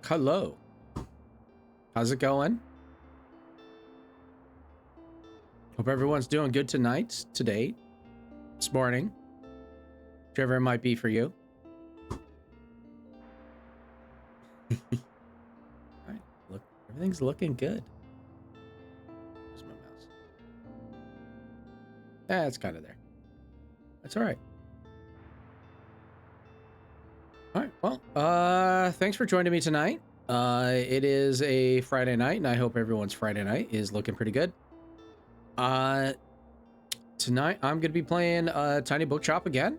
Hello. How's it going? Hope everyone's doing good tonight, today, this morning, whichever it might be for you. All right, look, everything's looking good. Where's my mouse? It's kind of there. That's all right. All right, well, thanks for joining me tonight. It is a Friday night, and I hope everyone's Friday night is looking pretty good. Tonight I'm gonna be playing Tiny Bookshop again.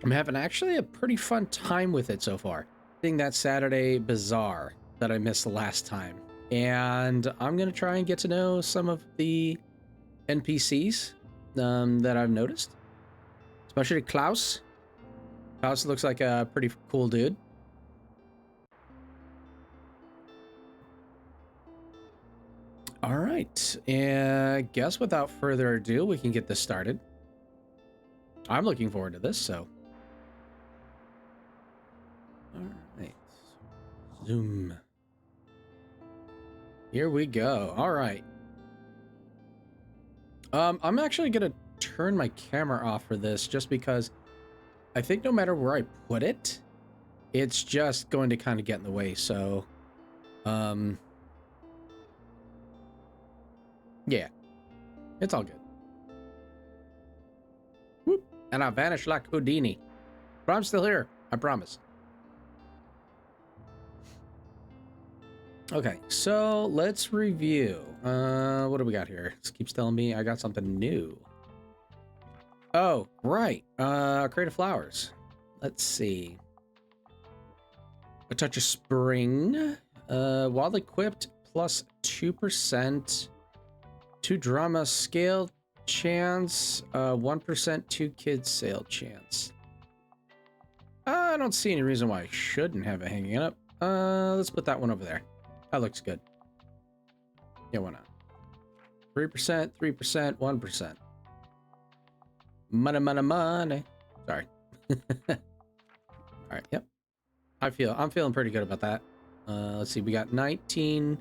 I'm having actually a pretty fun time with it so far. Thing that Saturday Bazaar that I missed the last time, and I'm gonna try and get to know some of the NPCs that I've noticed, especially Klaus. Klaus looks like a pretty cool dude. All right, and I guess without further ado, we can get this started. I'm looking forward to this, so. All right, zoom. Here we go. All right. I'm actually gonna turn my camera off for this just because I think no matter where I put it, it's just going to kind of get in the way. So, yeah, it's all good. Whoop. And I vanished like Houdini, but I'm still here. I promise. Okay, so let's review. What do we got here? This keeps telling me I got something new. Oh, right. Creative flowers. Let's see. A touch of spring. While equipped, plus 2%. 2 drama scale chance. 1% 2 kids sale chance. I don't see any reason why I shouldn't have it hanging up. Let's put that one over there. That looks good. Yeah, why not? 3%, 3%, 1%. Money, money, money. Sorry. All right, yep. I'm feeling pretty good about that. Let's see, we got 19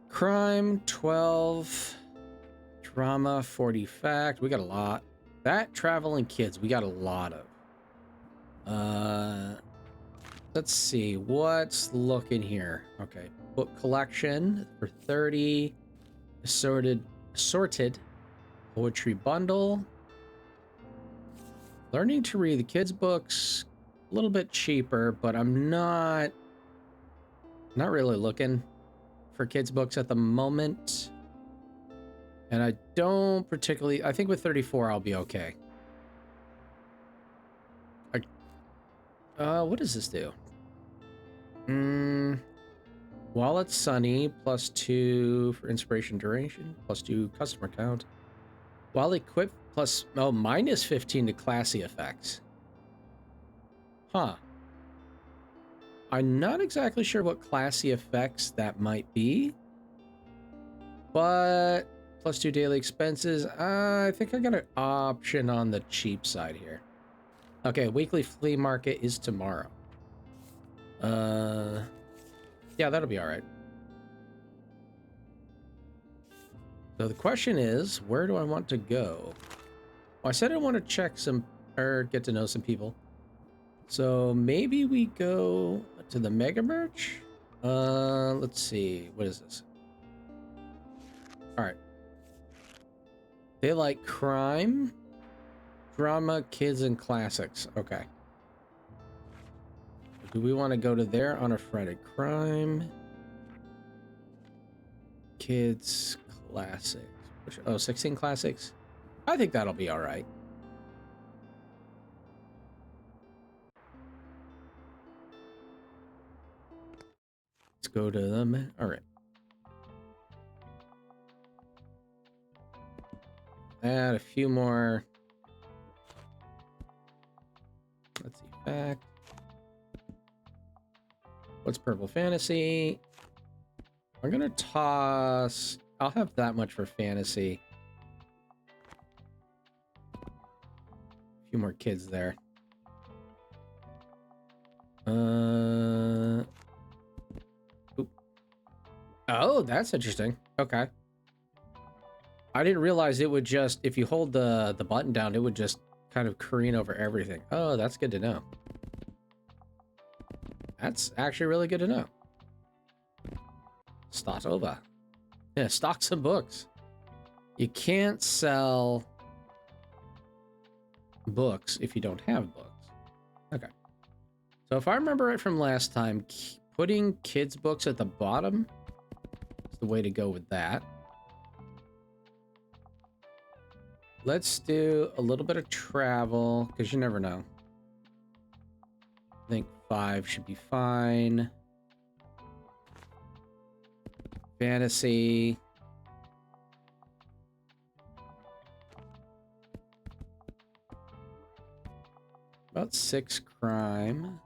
crime, 12 drama, 40 fact. We got a lot. That traveling kids, we got a lot of. Let's see, what's looking here? Okay, book collection for 30. Assorted poetry bundle. Learning to read the kids' books, a little bit cheaper, but I'm not really looking for kids' books at the moment. And I don't particularly, I think with 34 I'll be okay. What does this do? While it's sunny, plus 2 for inspiration duration, plus 2 customer count. While equipped, plus, minus 15 to classy effects. Huh. I'm not exactly sure what classy effects that might be. But, plus 2 daily expenses. I think I got an option on the cheap side here. Okay, weekly flea market is tomorrow. Yeah, that'll be all right. So the question is, where do I want to go? Well, I said I want to check some, or get to know some people. So maybe we go to the Mega Merch. Let's see. What is this? All right. They like crime, drama, kids, and classics. Okay. Do we want to go to there on a Friday? Crime, kids, classics. Oh, 16 classics. I think that'll be all right. Let's go to them. All right. Add a few more. Let's see. Fact. What's purple fantasy? I'm gonna toss. I'll have that much for fantasy. A few more kids there. Oop. Oh, that's interesting. Okay. I didn't realize it would just, if you hold the button down, it would just kind of careen over everything. Oh, that's good to know. That's actually really good to know. Start over. Yeah, stock some books. You can't sell books if you don't have books. Okay. So if I remember it from last time, putting kids' books at the bottom is the way to go with that. Let's do a little bit of travel, because you never know. I think 5 should be fine. Fantasy. About 6 crime.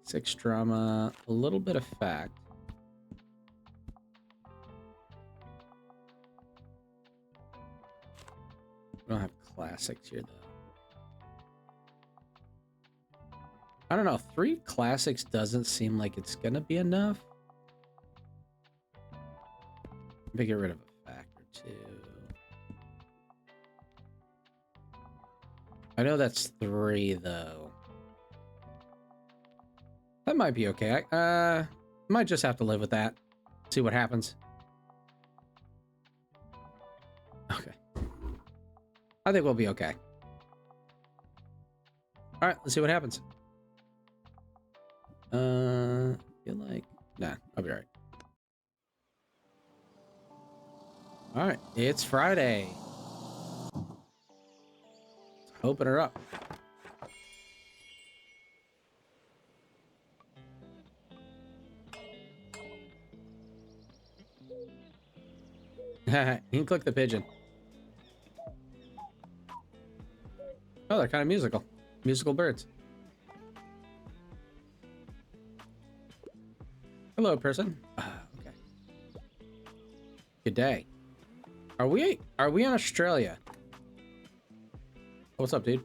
6 drama. A little bit of fact. We don't have classics here, though. I don't know. 3 classics doesn't seem like it's going to be enough. Maybe get rid of a fact or 2. I know that's 3, though. That might be okay. Might just have to live with that. See what happens. Okay. I think we'll be okay. All right, let's see what happens. I feel like... Nah, I'll be all right. All right, it's Friday. Let's open her up. You can click the pigeon. Oh, they're kind of musical. Musical birds. Hello, person. Okay. Good day. Are we in Australia? What's up, dude?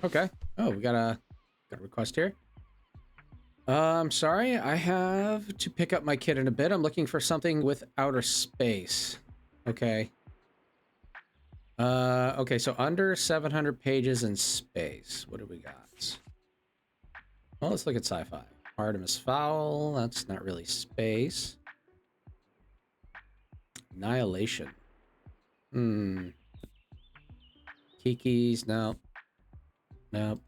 Okay. Oh, we got a request here. I'm sorry, I have to pick up my kid in a bit. I'm looking for something with outer space. Okay. Okay, so under 700 pages in space. What do we got? Well, let's look at sci-fi. Artemis Fowl, that's not really space. Annihilation. Kiki's, no. Nope.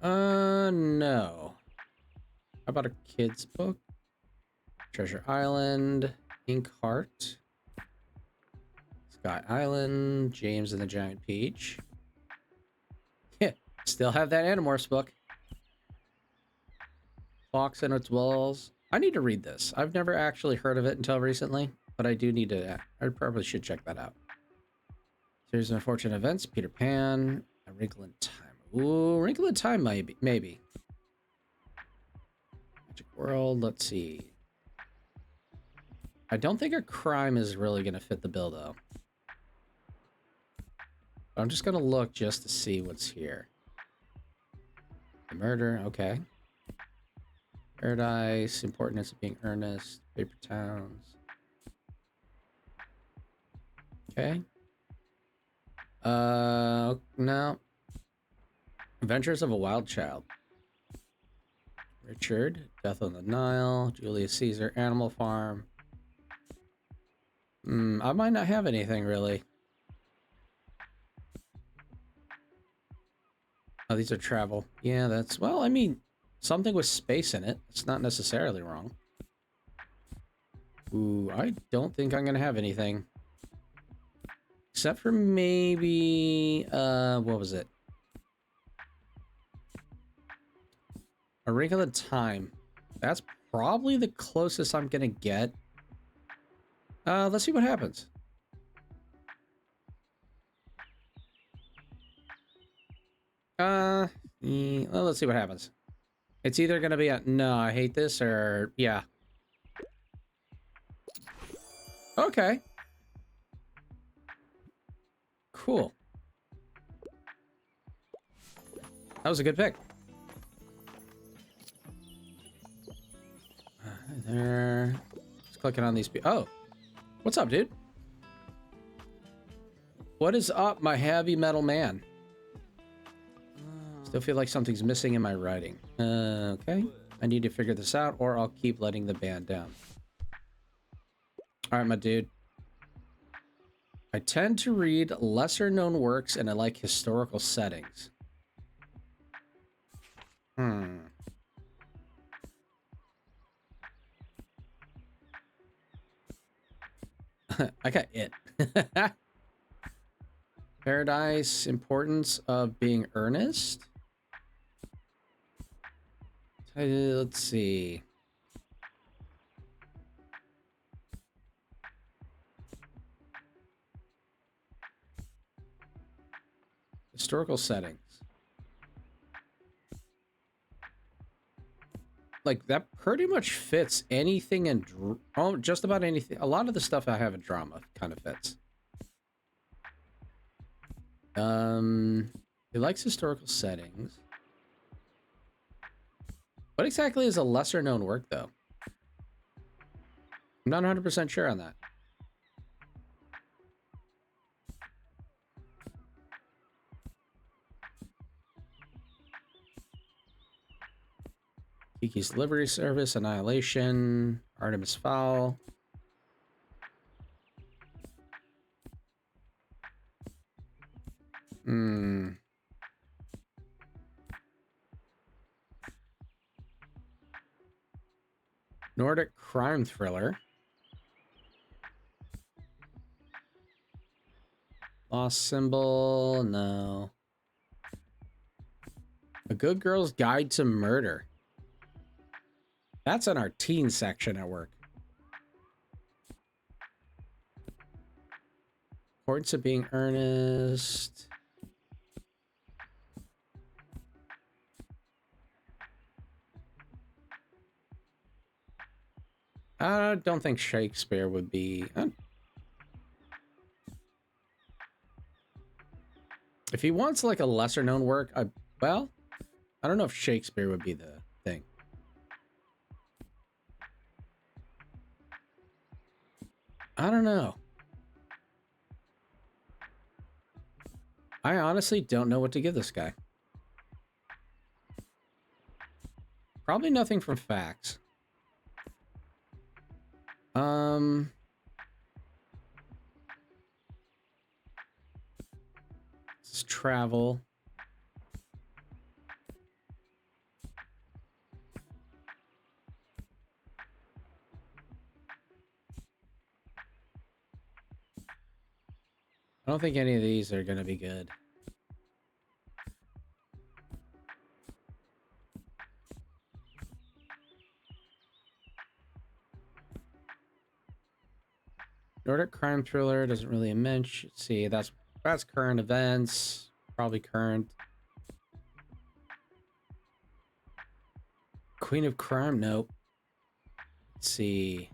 No. How about a kid's book? Treasure Island, Ink Heart, Sky Island, James and the Giant Peach. Yeah, still have that Animorphs book. Fox and its Walls. I need to read this. I've never actually heard of it until recently, but I do need to. I probably should check that out. Series of Unfortunate Events, Peter Pan, A Wrinkle in Time. Ooh, Wrinkle in Time, maybe. Magic World, let's see. I don't think a crime is really going to fit the bill, though. I'm just going to look just to see what's here. The murder, okay. Paradise, Importance of Being Earnest, Paper Towns. Okay. No. Adventures of a Wild Child. Richard, Death on the Nile, Julius Caesar, Animal Farm. I might not have anything, really. Oh, these are travel. Yeah, that's... Well, I mean, something with space in it. It's not necessarily wrong. Ooh, I don't think I'm going to have anything. Except for maybe... what was it? A Wrinkle in Time. That's probably the closest I'm going to get. Let's see what happens. Well, let's see what happens. It's either going to be a, no, I hate this, or, yeah. Okay. Cool. That was a good pick. There. Just clicking on these. Oh, what's up, dude? What is up, my heavy metal man? Still feel like something's missing in my writing. Okay. I need to figure this out, or I'll keep letting the band down. All right, my dude. I tend to read lesser-known works, and I like historical settings. I got it. Paradise, importance of being earnest. Let's see. Historical settings. Like, that pretty much fits anything in... Oh, just about anything. A lot of the stuff I have in drama kind of fits. He likes historical settings. What exactly is a lesser-known work, though? I'm not 100% sure on that. Kiki's Delivery Service, Annihilation, Artemis Fowl. Nordic crime thriller. Lost Symbol, no. A Good Girl's Guide to Murder. That's in our teen section at work. Importance of being earnest. I don't think Shakespeare would be... If he wants like a lesser known work, well, I don't know if Shakespeare would be the thing. I don't know. I honestly don't know what to give this guy. Probably nothing from facts. This is travel. I don't think any of these are going to be good. Nordic crime thriller doesn't really mention. See, that's current events. Probably current. Queen of Crime, nope. Let's see.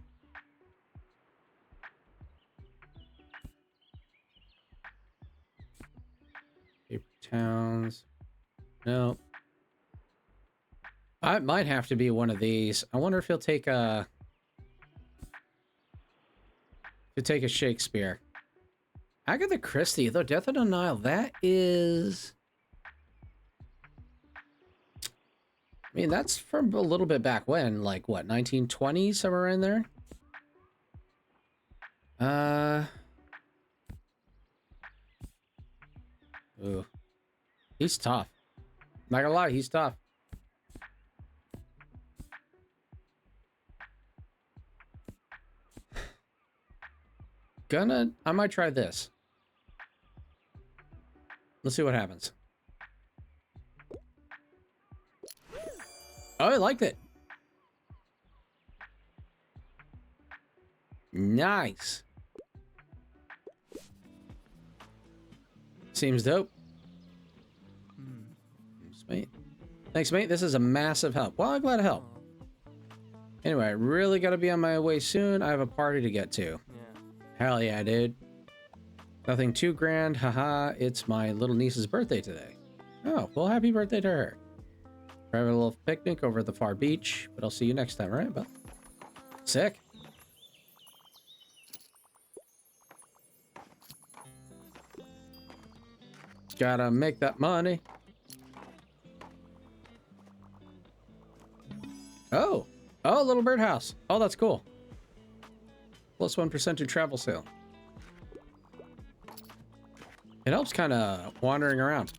Paper Towns. Nope. I might have to be one of these. I wonder if he'll take a... To take a Shakespeare. Agatha Christie, though, Death on the Nile, that is... I mean, that's from a little bit back when, like, what, 1920s, somewhere in there? Ooh. He's tough. Not gonna lie, he's tough. I might try this. Let's see what happens. Oh, I liked it. Nice. Seems dope. Mate. Thanks, mate. This is a massive help. Well, I'm glad to help. Anyway, I really got to be on my way soon. I have a party to get to. Hell yeah, dude. Nothing too grand. Haha, it's my little niece's birthday today. Oh, well, happy birthday to her. We're having a little picnic over at the far beach, but I'll see you next time, right? But sick. Gotta make that money. Oh, oh, little birdhouse. Oh, that's cool. Plus 1% to travel sale. It helps kind of wandering around.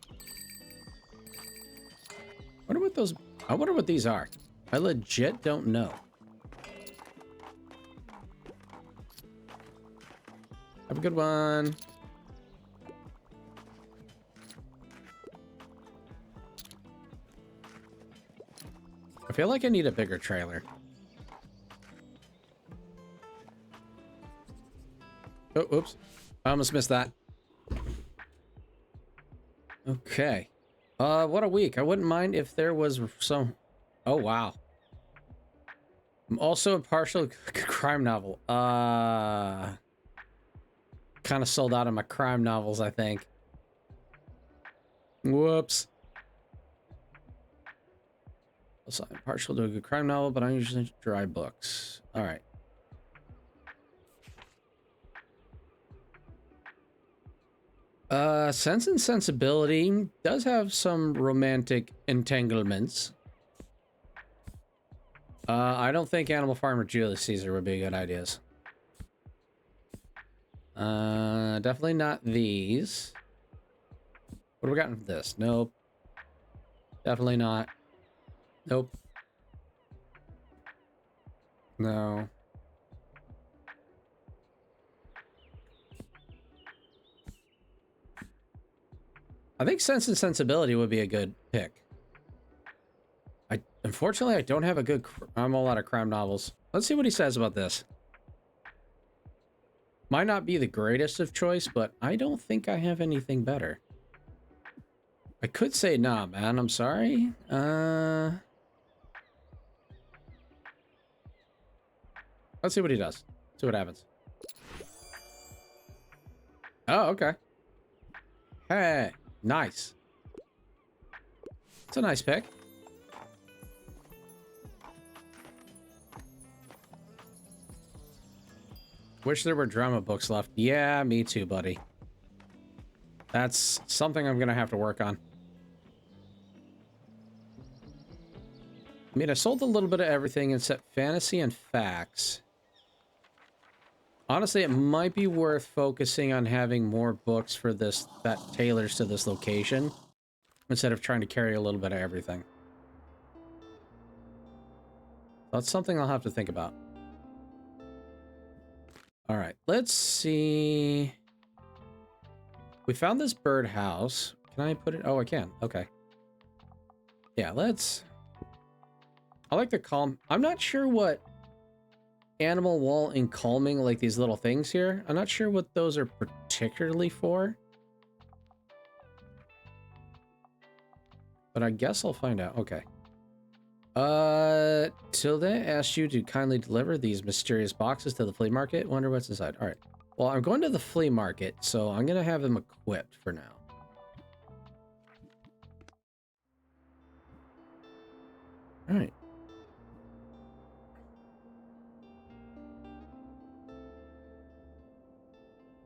Wonder what those. I wonder what these are. I legit don't know. Have a good one. I feel like I need a bigger trailer. Oh, oops. I almost missed that. Okay. What a week. I wouldn't mind if there was some... Oh, wow. I'm also a partial crime novel. Kind of sold out of my crime novels, I think. Whoops. Also, I'm partial to a good crime novel, but I usually dry books. All right. Sense and Sensibility does have some romantic entanglements. I don't think Animal Farm or Julius Caesar would be good ideas. Definitely not these. What do we got from this? Nope. Definitely not. Nope. No. I think Sense and Sensibility would be a good pick. Unfortunately, I don't have a good... I'm a lot of crime novels. Let's see what he says about this. Might not be the greatest of choice, but I don't think I have anything better. I could say, nah, man, I'm sorry. Let's see what he does. See what happens. Oh, okay. Hey, nice. It's a nice pick. Wish there were drama books left. Yeah, me too, buddy. That's something I'm gonna have to work on. I mean, I sold a little bit of everything except fantasy and facts. Honestly, it might be worth focusing on having more books for this that tailors to this location instead of trying to carry a little bit of everything. That's something I'll have to think about. All right, let's see. We found this birdhouse. Can I put it? Oh, I can. Okay. Yeah, let's... I like the calm. I'm not sure what animal wall and calming, like these little things here. I'm not sure what those are particularly for. But I guess I'll find out. Okay. Tilda asked you to kindly deliver these mysterious boxes to the flea market. Wonder what's inside. All right. Well, I'm going to the flea market, so I'm going to have them equipped for now. All right.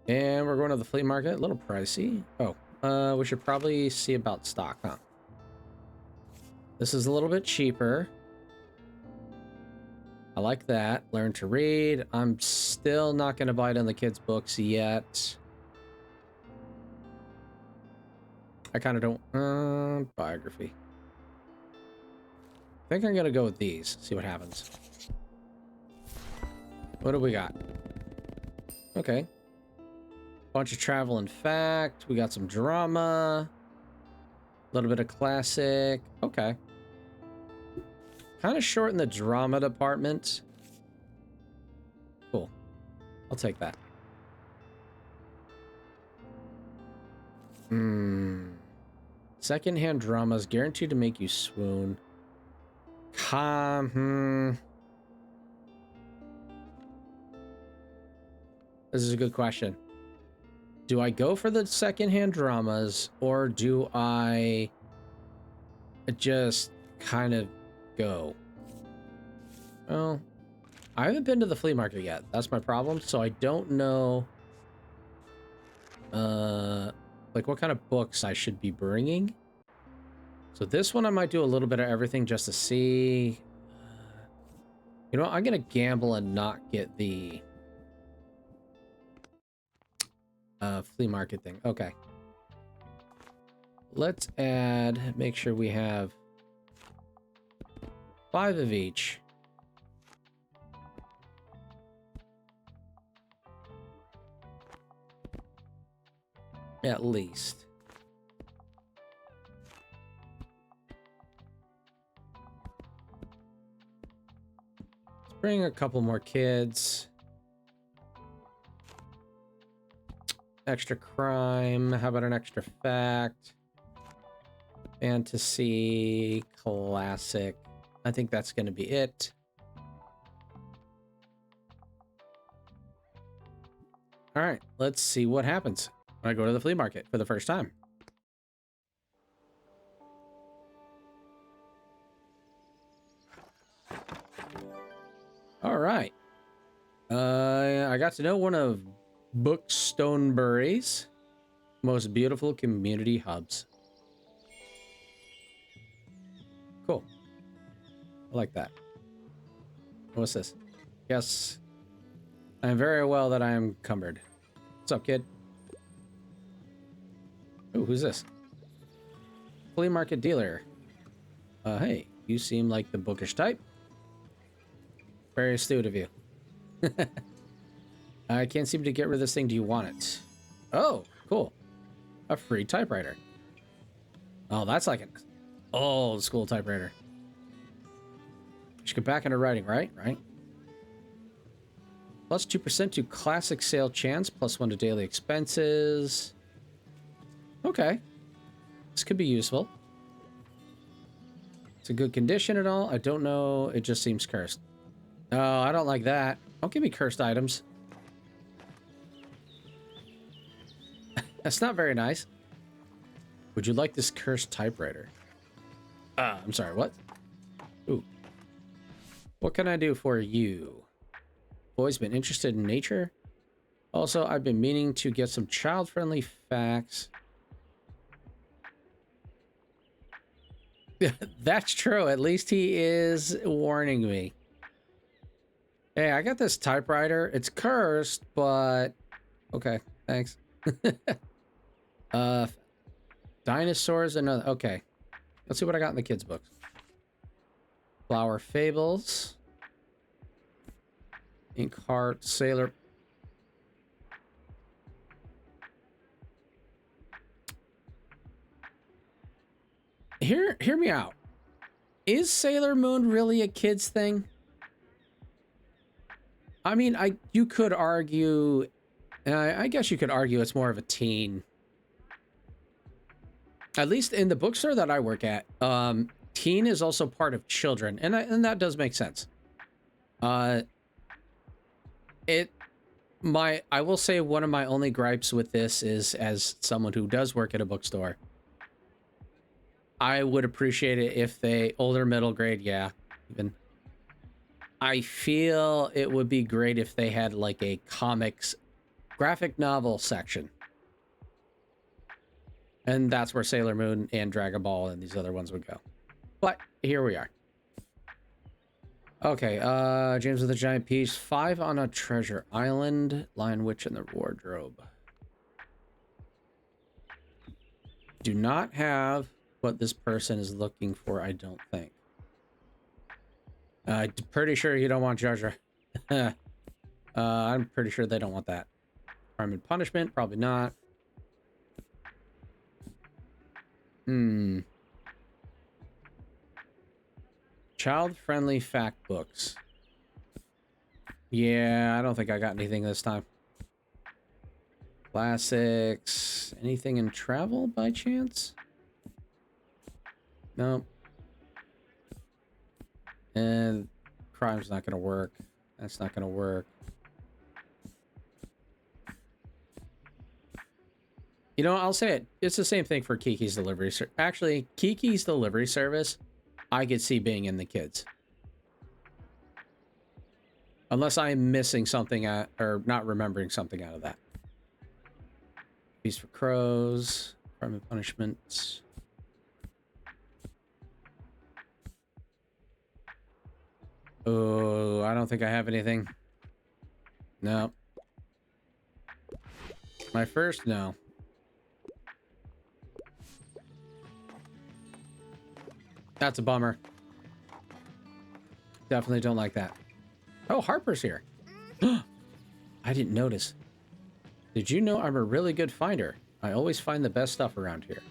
And we're going to the flea market. A little pricey. Oh, we should probably see about stock, huh? This is a little bit cheaper. I like that. Learn to read. I'm still not going to bite on the kids' books yet. I kind of don't... biography. I think I'm going to go with these. See what happens. What do we got? Okay. Bunch of travel and fact. We got some drama. A little bit of classic. Okay. Kind of short in the drama department. Cool. I'll take that. Secondhand dramas guaranteed to make you swoon. This is a good question. Do I go for the secondhand dramas, or do I just kind of go? Well, I haven't been to the flea market yet. That's my problem. So I don't know, like what kind of books I should be bringing. So this one I might do a little bit of everything just to see. You know, I'm gonna gamble and not get the flea market thing. Okay. Let's add, make sure we have 5 of each. At least. Let's bring a couple more kids. Extra crime. How about an extra fact? Fantasy. Classic. I think that's going to be it. All right. Let's see what happens when I go to the flea market for the first time. All right. I got to know one of Bookstonebury's most beautiful community hubs. Cool. I like that. What's this? Yes. I am very well that I am encumbered. What's up, kid? Oh, who's this? Flea market dealer. Hey, you seem like the bookish type. Very astute of you. I can't seem to get rid of this thing. Do you want it? Oh, cool. A free typewriter. Oh, that's like an old school typewriter. Should get back into writing, right? Right. Plus 2% to classic sale chance, plus 1 to daily expenses. Okay. This could be useful. It's a good condition and all. I don't know. It just seems cursed. Oh, I don't like that. Don't give me cursed items. That's not very nice. Would you like this cursed typewriter? I'm sorry, what? Ooh. What can I do for you? Always been interested in nature. Also, I've been meaning to get some child-friendly facts. That's true. At least he is warning me. Hey, I got this typewriter. It's cursed, but okay, thanks. Dinosaurs and other. Okay, let's see what I got in the kids' books. Flower Fables. Inkheart, Sailor. Hear me out. Is Sailor Moon really a kid's thing? I mean, you could argue. I guess you could argue it's more of a teen. At least in the bookstore that I work at, teen is also part of children, and that does make sense. I will say one of my only gripes with this is, as someone who does work at a bookstore, I would appreciate it if older middle grade, yeah, even. I feel it would be great if they had like a comics graphic novel section. And that's where Sailor Moon and Dragon Ball and these other ones would go. But here we are. Okay, James with a Giant Peach. 5 on a Treasure Island. Lion Witch in the Wardrobe. Do not have what this person is looking for, I don't think. I'm pretty sure you don't want Jar Jar. I'm pretty sure they don't want that. Crime and Punishment, probably not. Child-friendly fact books. Yeah, I don't think I got anything this time. Classics. Anything in travel by chance? No. And crime's not gonna work. That's not gonna work. You know, I'll say it. It's the same thing for Kiki's delivery. Actually, Kiki's delivery service, I could see being in the kids. Unless I'm missing something or not remembering something out of that. Feast for crows, crime and punishment. Oh, I don't think I have anything. No. My first, no. That's a bummer. Definitely don't like that. Oh, Harper's here. I didn't notice. Did you know I'm a really good finder? I always find the best stuff around here.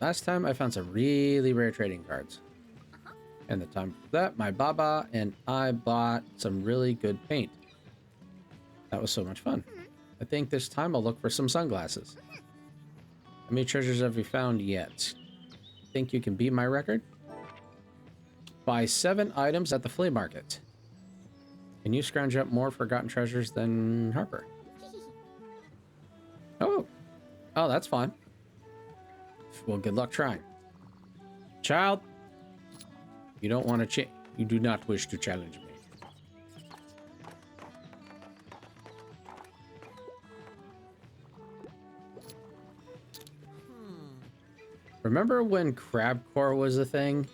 Last time I found some really rare trading cards. And the time for that, my Baba and I bought some really good paint. That was so much fun. I think this time I'll look for some sunglasses. How many treasures have you found yet? Think you can beat my record? Buy 7 items at the flea market. Can you scrounge up more forgotten treasures than Harper? Oh. Oh, that's fine. Well, good luck trying. Child, you don't want to you do not wish to challenge me. Remember when crabcore was a thing?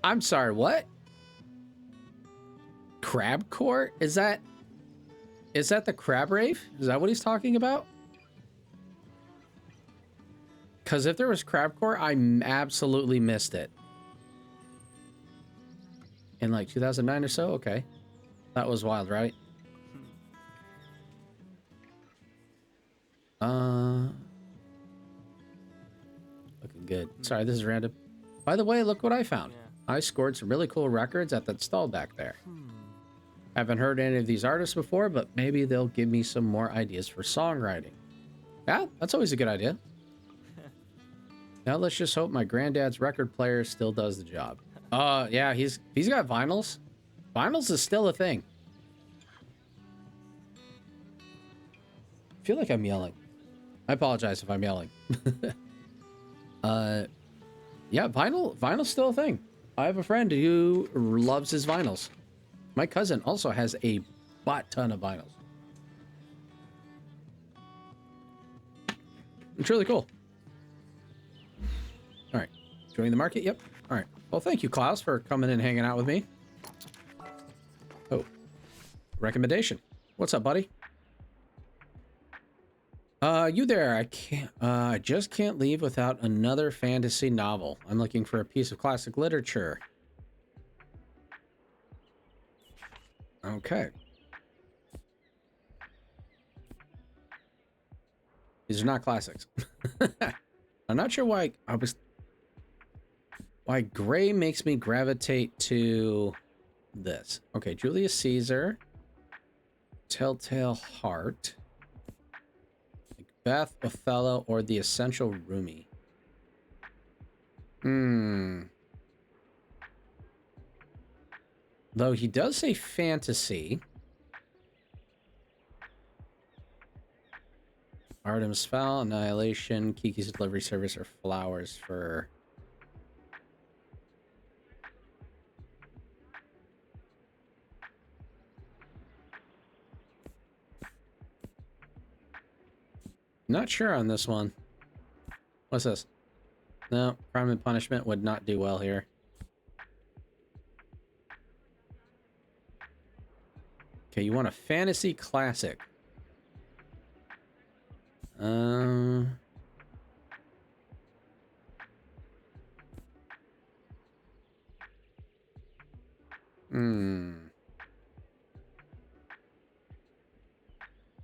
I'm sorry, what? Crabcore? Is that the crab rave? Is that what he's talking about? Because if there was crabcore, I absolutely missed it. In like 2009 or so? Okay. That was wild, right? Looking good. Sorry, this is random. By the way, look what I found. I scored some really cool records at that stall back there. Haven't heard any of these artists before, but maybe they'll give me some more ideas for songwriting. Yeah, that's always a good idea. Now let's just hope my granddad's record player still does the job. Yeah, he's got vinyls. Vinyls is still a thing. I feel like I'm yelling. I apologize if I'm yelling. Yeah, vinyl's still a thing. I have a friend who loves his vinyls. My cousin also has a butt ton of vinyls. It's really cool. All right, joining the market. Yep. All right. Well, thank you, Klaus, for coming and hanging out with me. Oh, recommendation. What's up, buddy? You there? I just can't leave without another fantasy novel. I'm looking for a piece of classic literature. Okay. These are not classics. I'm not sure why why gray makes me gravitate to this. Okay, Julius Caesar, Telltale Heart, Macbeth, Othello, or The Essential Rumi. Though he does say fantasy. Artemis Fowl, Annihilation, Kiki's Delivery Service, or Flowers for... Not sure on this one. What's this? No, Crime and Punishment would not do well here. Okay, you want a fantasy classic.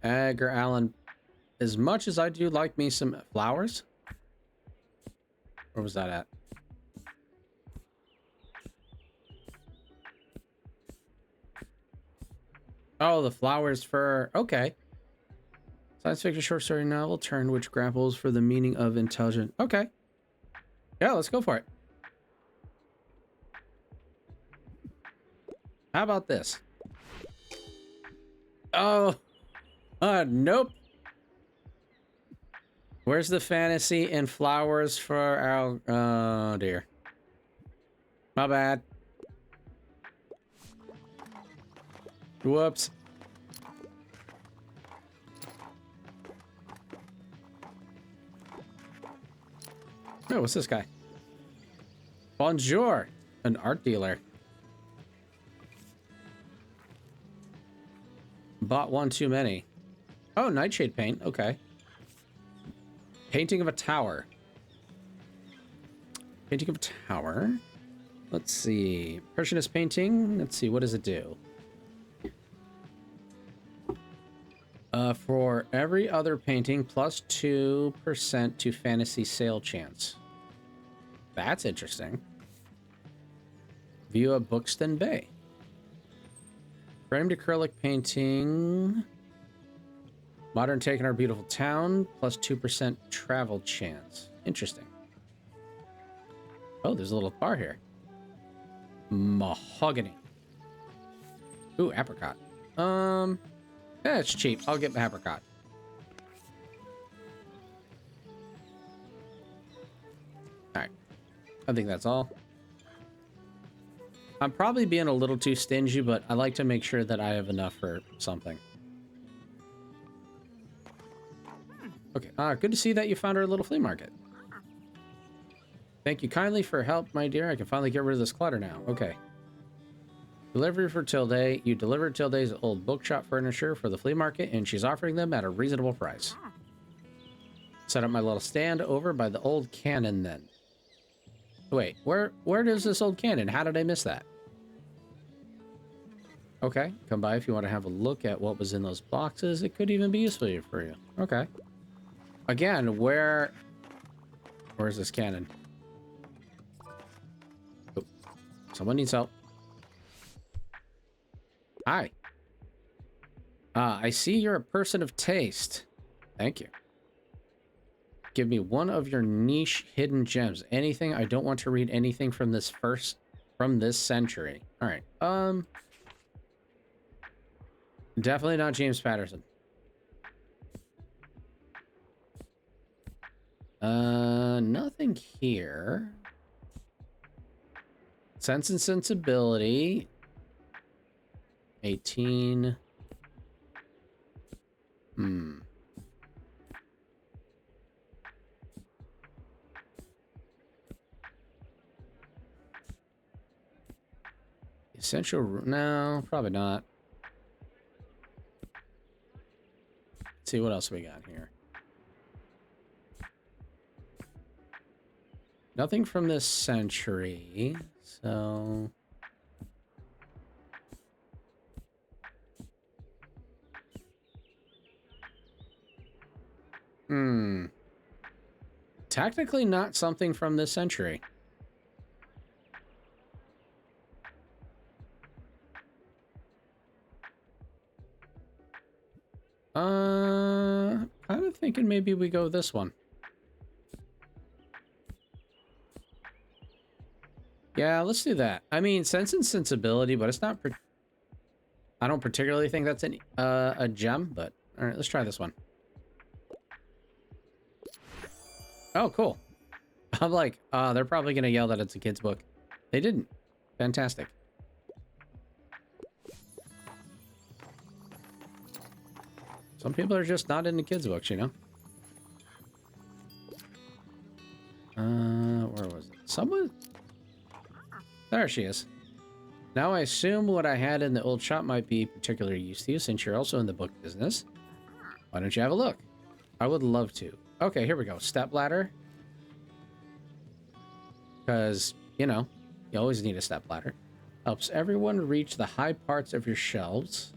Edgar Allan, as much as I do like me some Flowers. Where was that at? Oh, the Flowers for... Okay. Science fiction short story novel turn which grapples for the meaning of intelligent. Okay. Yeah, let's go for it. How about this? Oh, nope. Where's the fantasy and flowers for our... Oh, dear. My bad. Whoops. Oh, what's this guy? Bonjour, an art dealer. Bought one too many. Oh, nightshade paint. Okay. Painting of a tower. Painting of a tower. Let's see. Impressionist painting. Let's see. What does it do? For every other painting, plus 2% to fantasy sale chance. That's interesting. View of Buxton Bay. Framed acrylic painting. Modern take on our beautiful town. Plus 2% travel chance. Interesting. Oh, there's a little bar here. Mahogany. Ooh, apricot. Yeah, it's cheap. I'll get the apricot. Alright. I think that's all. I'm probably being a little too stingy, but I like to make sure that I have enough for something. Okay, good to see that you found our little flea market. Thank you kindly for help, my dear. I can finally get rid of this clutter now. Okay. Delivery for Tilde. You delivered Tilde's old bookshop furniture for the flea market, and she's offering them at a reasonable price. Set up my little stand over by the old cannon then. Wait, where is this old cannon? How did I miss that? Okay, come by if you want to have a look at what was in those boxes. It could even be useful for you. Okay. Again, where's this cannon? Oh, someone needs help. Hi. I see you're a person of taste. Thank you. Give me one of your niche hidden gems. Anything. I don't want to read anything from this century. All right. Definitely not James Patterson. Nothing here. Sense and Sensibility. 18. Essential. No, probably not. Let's see what else we got here. Nothing from this century, so... Technically not something from this century. Kind of thinking maybe we go this one. Yeah, let's do that. I mean, Sense and Sensibility, but it's not... I don't particularly think that's a gem, but... Alright, let's try this one. Oh, cool. I'm like, they're probably going to yell that it's a kid's book. They didn't. Fantastic. Some people are just not into kids' books, you know? Where was it? Someone... There she is. Now I assume what I had in the old shop might be particularly used to you since you're also in the book business. Why don't you have a look? I would love to. Okay, here we go. Step ladder. Because, you know, you always need a step ladder. Helps everyone reach the high parts of your shelves.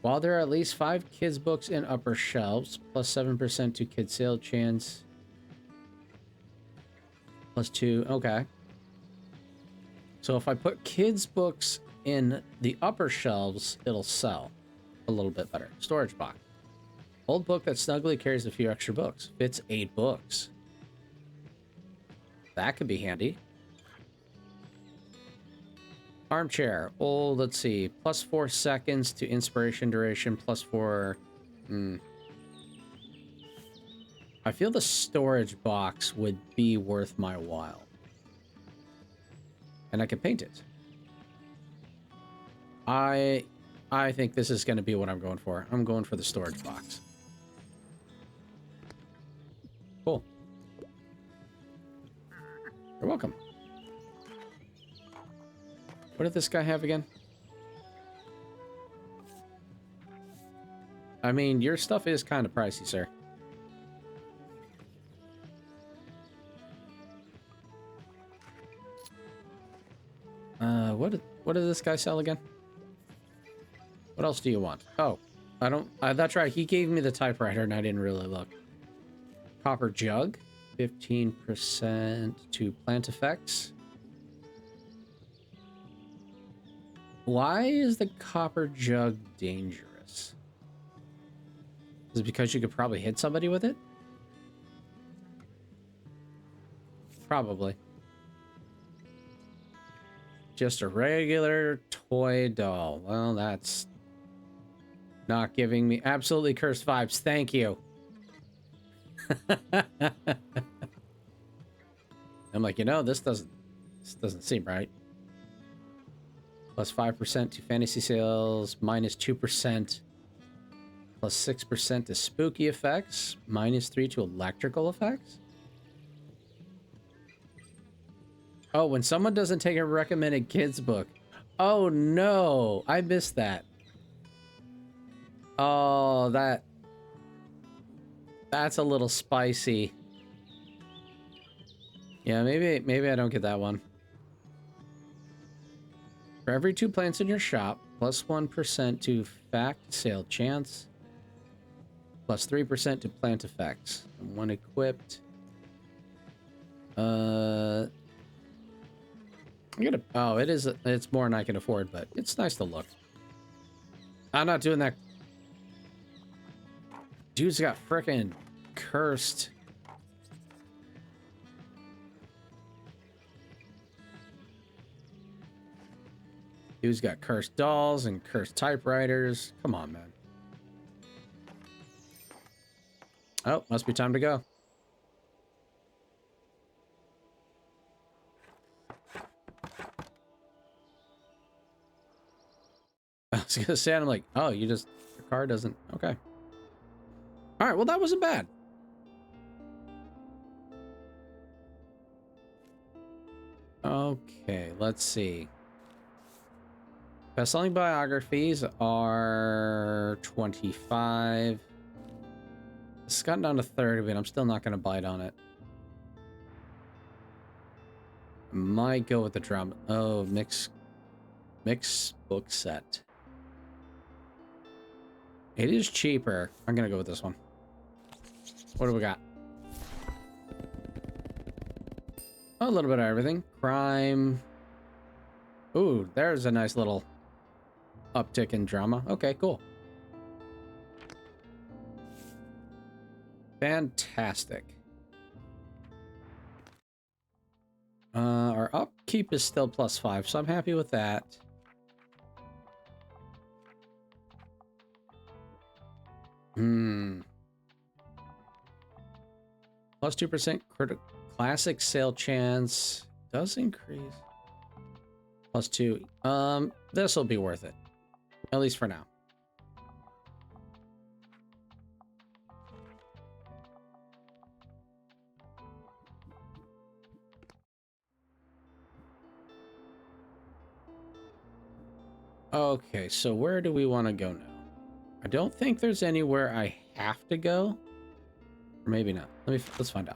While there are at least 5 kids' books in upper shelves, plus 7% to kids' sale chance. Plus 2, okay. So if I put kids' books in the upper shelves, it'll sell a little bit better. Storage box. Old book that snugly carries a few extra books. Fits 8 books. That could be handy. Armchair. Oh, let's see. Plus 4 seconds to inspiration duration. Plus 4. I feel the storage box would be worth my while. And I can paint it. I think this is going to be what I'm going for. I'm going for the storage box. Cool. You're welcome. What did this guy have again? I mean, your stuff is kind of pricey, sir. What did this guy sell again? What else do you want? Oh, I don't... that's right. He gave me the typewriter and I didn't really look. Copper jug. 15% to plant effects. Why is the copper jug dangerous? Is it because you could probably hit somebody with it? Probably. Just a regular toy doll. Well, that's not giving me absolutely cursed vibes. Thank you. I'm like, you know, this doesn't seem right. Plus 5% to fantasy sales, minus 2%, plus 6% to spooky effects, minus 3 to electrical effects. Oh, when someone doesn't take a recommended kids book. Oh no, I missed that. Oh, that's a little spicy. Yeah, maybe I don't get that one. For every 2 plants in your shop, plus 1% to fact sale chance, plus 3% to plant effects. And one equipped. I'm gonna... Oh, it's more than I can afford, but it's nice to look. I'm not doing that. Dude's got frickin' cursed. Dude's got cursed dolls and cursed typewriters. Come on, man. Oh, must be time to go. I was gonna say, I'm like, oh, your car doesn't... Okay. All right, well, that wasn't bad. Okay, let's see. Best-selling biographies are 25. It's gotten down to 30, but I'm still not going to bite on it. Might go with the drum. Oh, mix book set. It is cheaper. I'm going to go with this one. What do we got? Oh, a little bit of everything. Crime. Ooh, there's a nice little uptick in drama. Okay, cool. Fantastic. Our upkeep is still +5, so I'm happy with that. Plus 2% classic sale chance does increase. Plus 2. This will be worth it. At least for now. Okay, so where do we want to go now? I don't think there's anywhere I have to go. Or maybe not. Let's find out.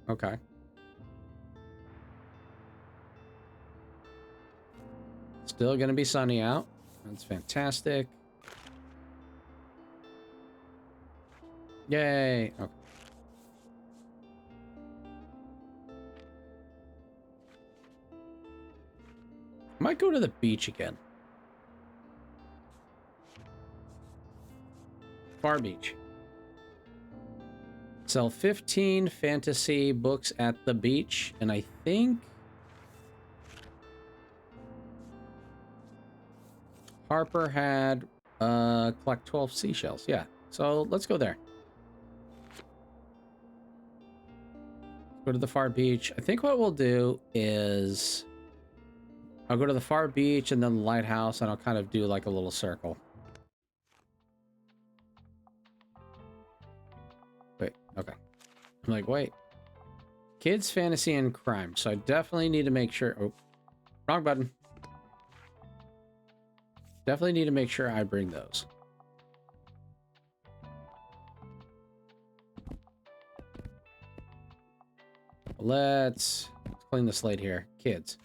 Okay. Still gonna be sunny out. That's fantastic. Yay. Okay. Might go to the beach again. Far Beach. Sell 15 fantasy books at the beach, and I think Harper had collect 12 seashells. Yeah, so let's go there. Go to the far beach. I think what we'll do is I'll go to the far beach and then the lighthouse, and I'll kind of do like a little circle. Wait, okay. I'm like, wait. Kids, fantasy, and crime. So I definitely need to make sure... Oh, wrong button. Definitely need to make sure I bring those. Let's clean the slate here. Kids.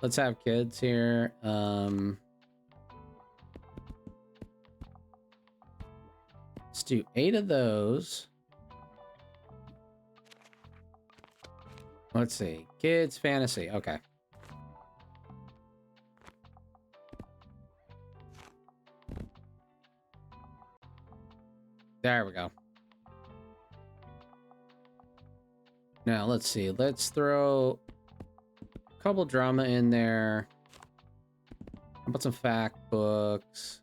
Let's have kids here. Let's do 8 of those. Let's see. Kids, fantasy. Okay. There we go. Now, let's see. Let's throw a couple drama in there. How about some fact books?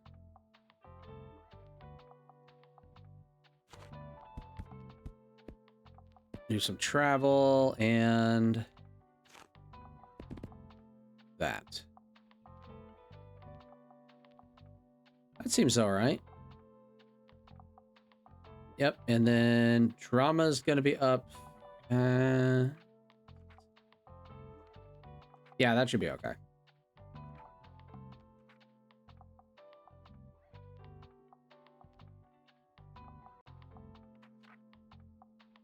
Do some travel and that. That seems all right. Yep, and then drama's gonna be up. Yeah, that should be okay.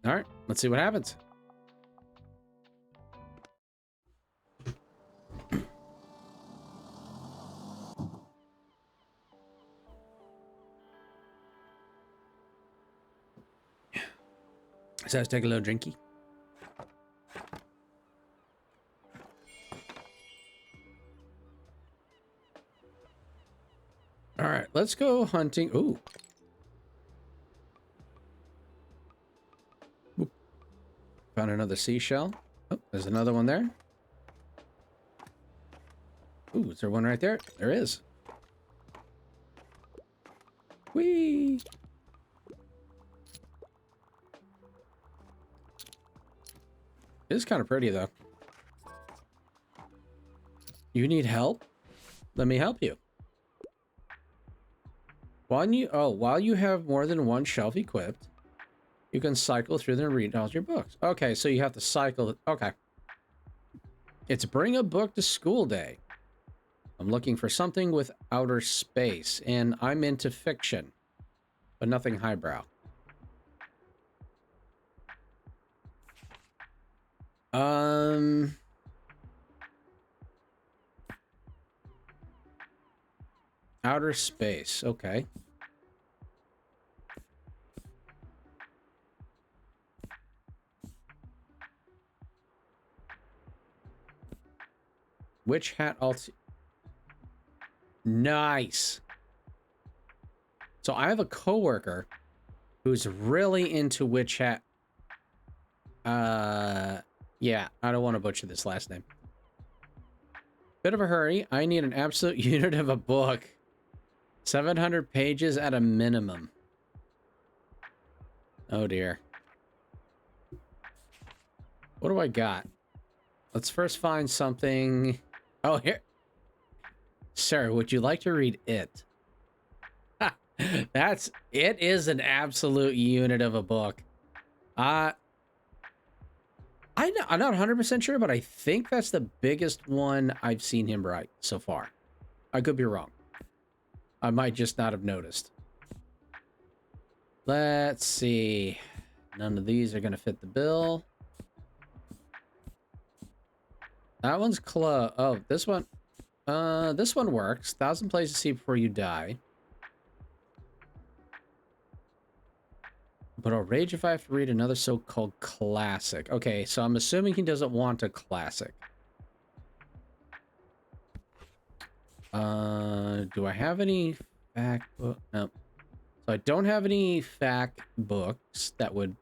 All right, let's see what happens. So let's take a little drinky. All right, let's go hunting. Ooh. Oop. Found another seashell. Oh, there's another one there. Ooh, is there one right there? There is. Whee! It is kind of pretty, though. You need help? Let me help you. While you have more than one shelf equipped, you can cycle through them and read all your books. Okay, so you have to cycle. Okay. It's bring a book to school day. I'm looking for something with outer space, and I'm into fiction, but nothing highbrow. Outer space, okay. Witch hat alt. Nice. So I have a coworker who's really into witch hat. Yeah, I don't want to butcher this last name. Bit of a hurry. I need an absolute unit of a book. 700 pages at a minimum. Oh dear. What do I got? Let's first find something. Oh, here. Sir, would you like to read it? It is an absolute unit of a book. I'm not 100% sure, but I think that's the biggest one I've seen him write so far. I could be wrong. I might just not have noticed. Let's see. None of these are going to fit the bill. That one's close. Oh, this one. This one works. 1,000 plays to see before you die. But I'll rage if I have to read another so-called classic. Okay, so I'm assuming he doesn't want a classic. Do I have any fact book? No. So I don't have any fact books that would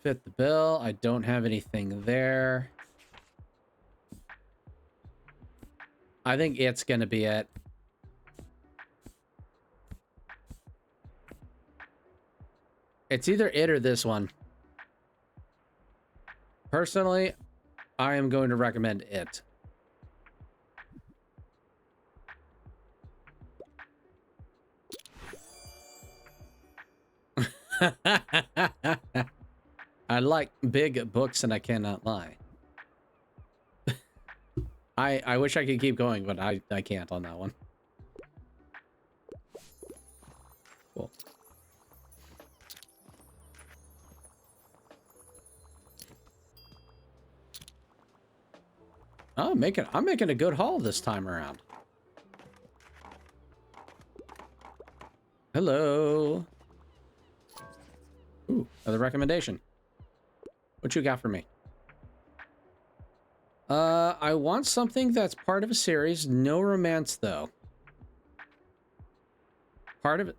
Fit the bill. I don't have anything there. I think it's gonna be it. It's either it or this one. Personally, I am going to recommend it. I like big books and I cannot lie. I wish I could keep going, but I can't on that one. Cool. Oh, I'm making a good haul this time around. Hello. Ooh, another recommendation. What you got for me? I want something that's part of a series. No romance, though. Part of it.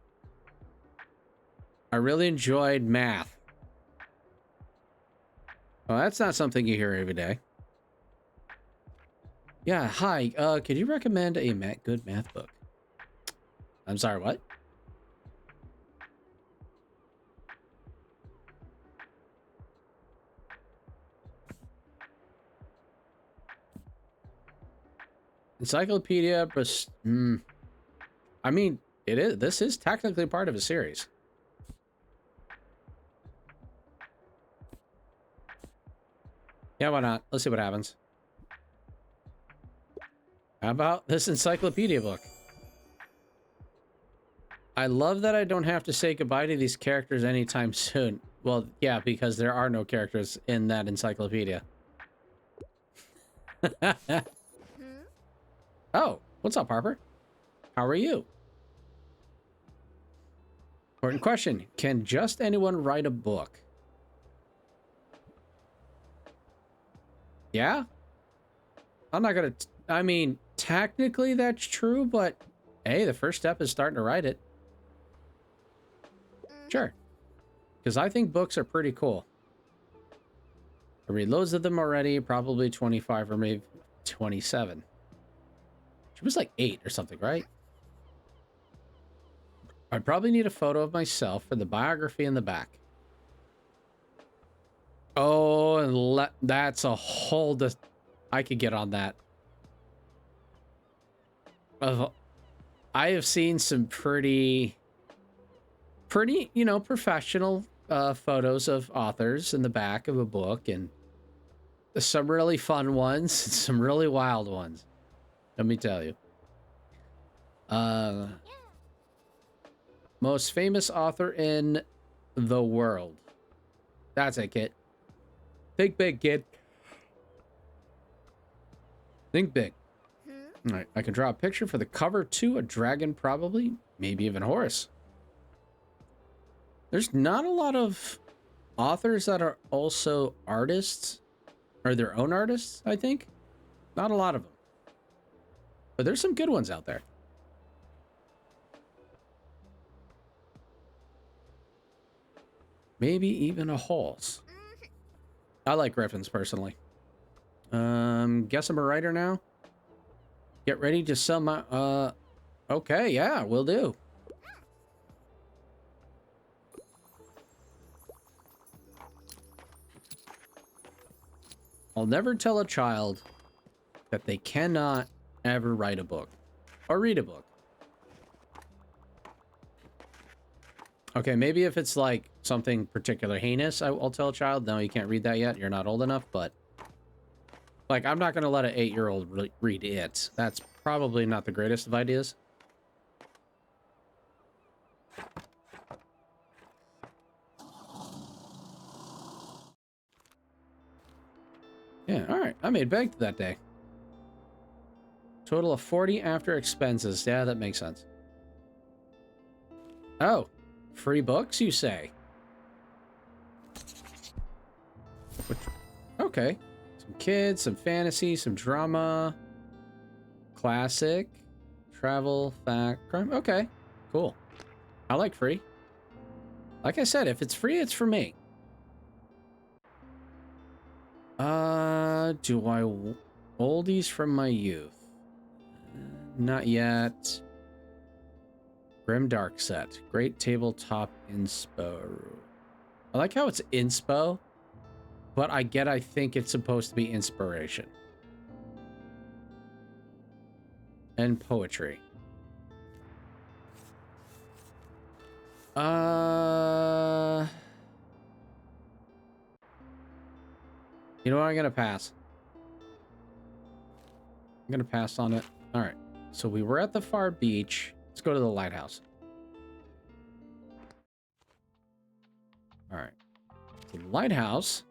I really enjoyed math. Well, that's not something you hear every day. Yeah, hi. Could you recommend a good math book? I'm sorry, what? Encyclopedia, but I mean, it is. This is technically part of a series. Yeah, why not? Let's see what happens. How about this encyclopedia book? I love that I don't have to say goodbye to these characters anytime soon. Well, yeah, because there are no characters in that encyclopedia. Oh, what's up, Harper? How are you? Important question. Can just anyone write a book? Yeah? I'm not gonna... I mean, technically that's true, but hey, the first step is starting to write it. Sure. Because I think books are pretty cool. I read loads of them already, probably 25 or maybe 27. She was like 8 or something, right? I'd probably need a photo of myself for the biography in the back. Oh, and that's a whole... I could get on that. I have seen some pretty, you know, professional photos of authors in the back of a book, and some really fun ones, and some really wild ones. Let me tell you. Most famous author in the world. That's it, kid. Think big, kid. Think big. All right, I can draw a picture for the cover too. A dragon, probably. Maybe even a horse. There's not a lot of authors that are also artists, or their own artists, I think. Not a lot of them. But there's some good ones out there. Maybe even a horse. I like griffins, personally. Guess I'm a writer now. Get ready to sell my, okay, yeah, will do. I'll never tell a child that they cannot ever write a book or read a book. Okay, maybe if it's like something particular heinous, I'll tell a child, no, you can't read that yet. You're not old enough, but like, I'm not going to let an 8-year-old read it. That's probably not the greatest of ideas. Yeah, all right. I made bank that day. Total of 40 after expenses. Yeah, that makes sense. Oh, free books, you say? Okay. Some kids, some fantasy, some drama. Classic. Travel, fact, crime. Okay, cool. I like free. Like I said, if it's free, it's for me. Do I oldies from my youth? Not yet. Grim Dark set. Great tabletop inspo. I like how it's inspo, but I think it's supposed to be inspiration. And poetry. You know what? I'm gonna pass. I'm gonna pass on it. All right. So we were at the far beach. Let's go to the lighthouse. All right. So the lighthouse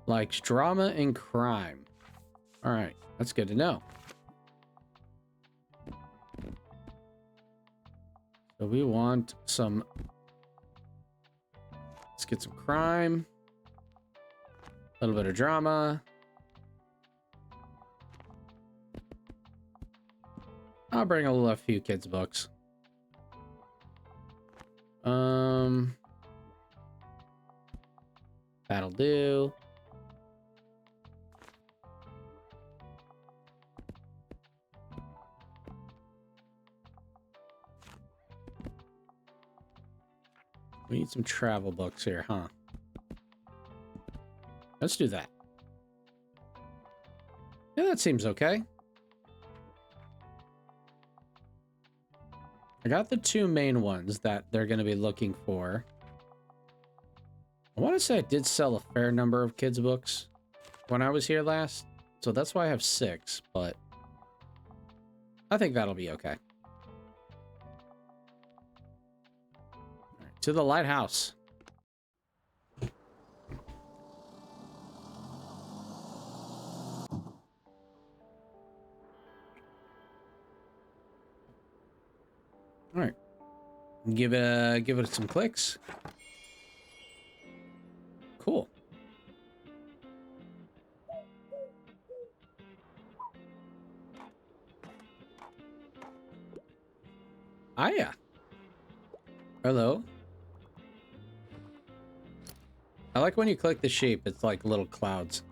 likes drama and crime. All right. That's good to know. So we want some... Let's get some crime. A little bit of drama. I'll bring a few kids' books. That'll do. We need some travel books here, huh? Let's do that. Yeah, that seems okay. I got the two main ones that they're going to be looking for. I want to say I did sell a fair number of kids' books when I was here last. So that's why I have 6, but I think that'll be okay. All right, to the lighthouse. All right. Give it some clicks. Cool. Hiya. Hello. I like when you click the sheep, it's like little clouds.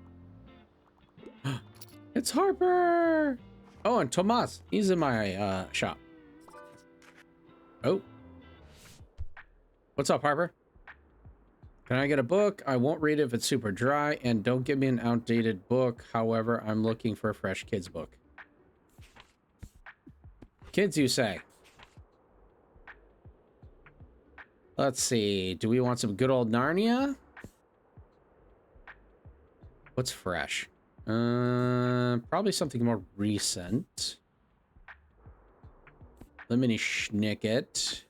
It's Harper! Oh, and Tomas. He's in my shop. Oh. What's up, Harper? Can I get a book? I won't read it if it's super dry, and don't give me an outdated book. However, I'm looking for a fresh kids book. Kids, you say? Let's see. Do we want some good old Narnia? What's fresh? Probably something more recent. Lemony Snicket.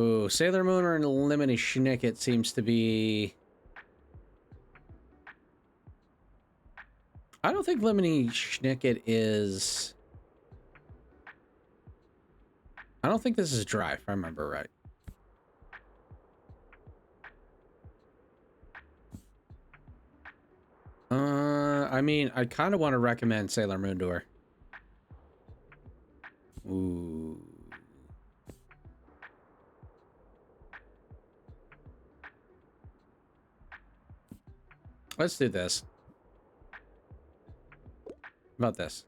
Ooh, Sailor Moon and Lemony Snicket seems to be... I don't think Lemony Snicket is... I don't think this is dry, if I remember right. I mean, I kind of want to recommend Sailor Moon to her. Ooh. Let's do this. How about this?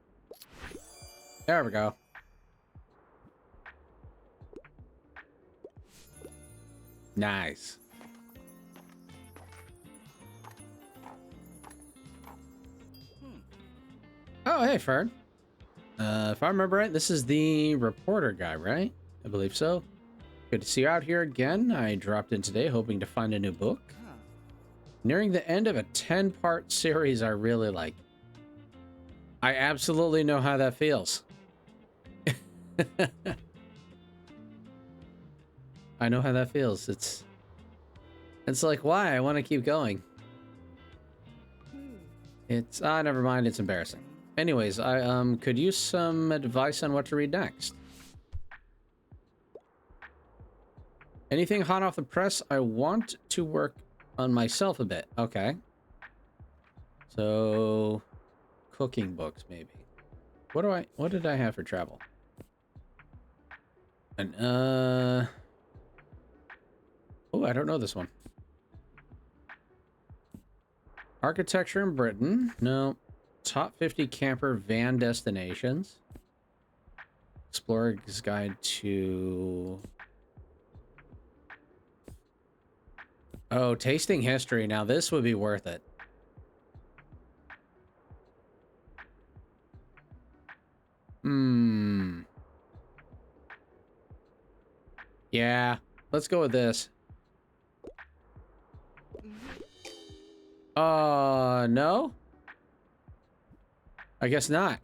There we go. Nice. Oh, hey, Fern. If I remember right, this is the reporter guy, right? I believe so. Good to see you out here again. I dropped in today hoping to find a new book. Nearing the end of a 10-part series I really like. I absolutely know how that feels. I know how that feels. It's like, why? I want to keep going. It's never mind, it's embarrassing. Anyways, I could use some advice on what to read next. Anything hot off the press? I want to work on myself a bit. Okay. So cooking books maybe. What did I have for travel? And Oh, I don't know this one. Architecture in Britain. No. Top 50 camper van destinations. Explorer's Guide to... Oh, tasting history. Now this would be worth it. Hmm. Yeah, let's go with this. No? I guess not.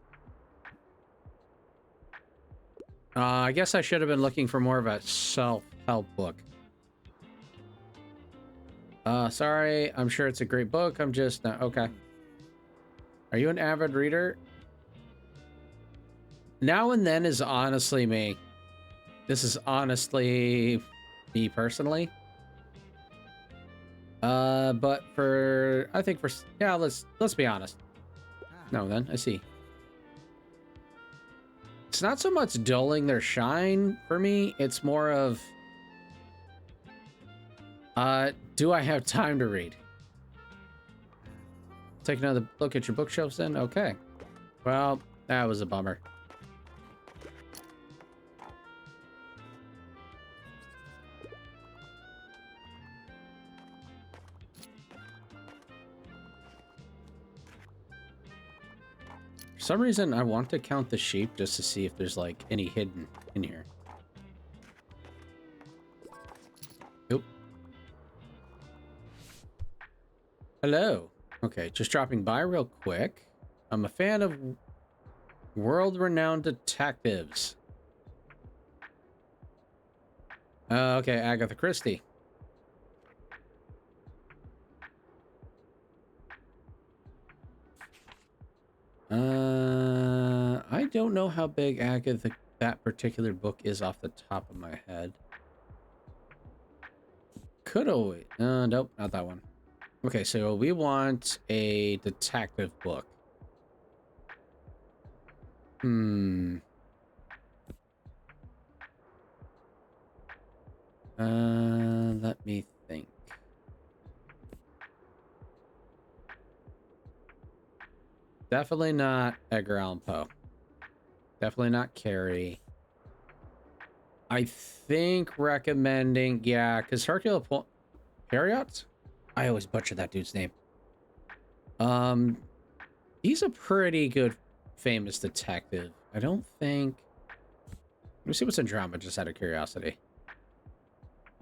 I guess I should have been looking for more of a self-help book. Sorry, I'm sure it's a great book. I'm just not... Okay. Are you an avid reader? Now and then is honestly me. This is honestly me personally. But for... I think for... Yeah, let's be honest. No, then. I see. It's not so much dulling their shine for me. It's more of... do I have time to read? Take another look at your bookshelves then? Okay. Well, that was a bummer. For some reason, I want to count the sheep just to see if there's, like, any hidden in here. Nope. Hello. Okay, just dropping by real quick. I'm a fan of world-renowned detectives. Okay, Agatha Christie. I don't know how big Agatha that particular book is off the top of my head. Could always... nope, not that one. Okay, so we want a detective book. Let me think. Definitely not Edgar Allan Poe. Definitely not Carrie. I think recommending... Yeah, because Hercule Poirot... Harriot? I always butcher that dude's name. He's a pretty good famous detective. I don't think... Let me see what's in drama, just out of curiosity.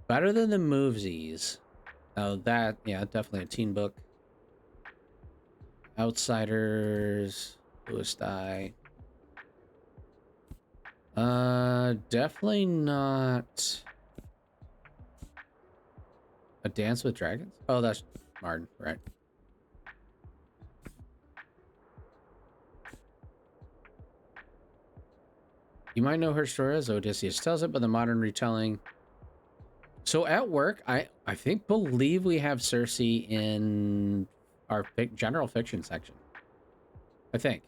Better than the movesies. Oh, that... Yeah, definitely a teen book. Outsiders... Bluesky. Definitely not... A Dance with Dragons? Oh, that's Martin, right. You might know her story as Odysseus tells it, but the modern retelling... So at work, I believe we have Circe in our general fiction section. I think.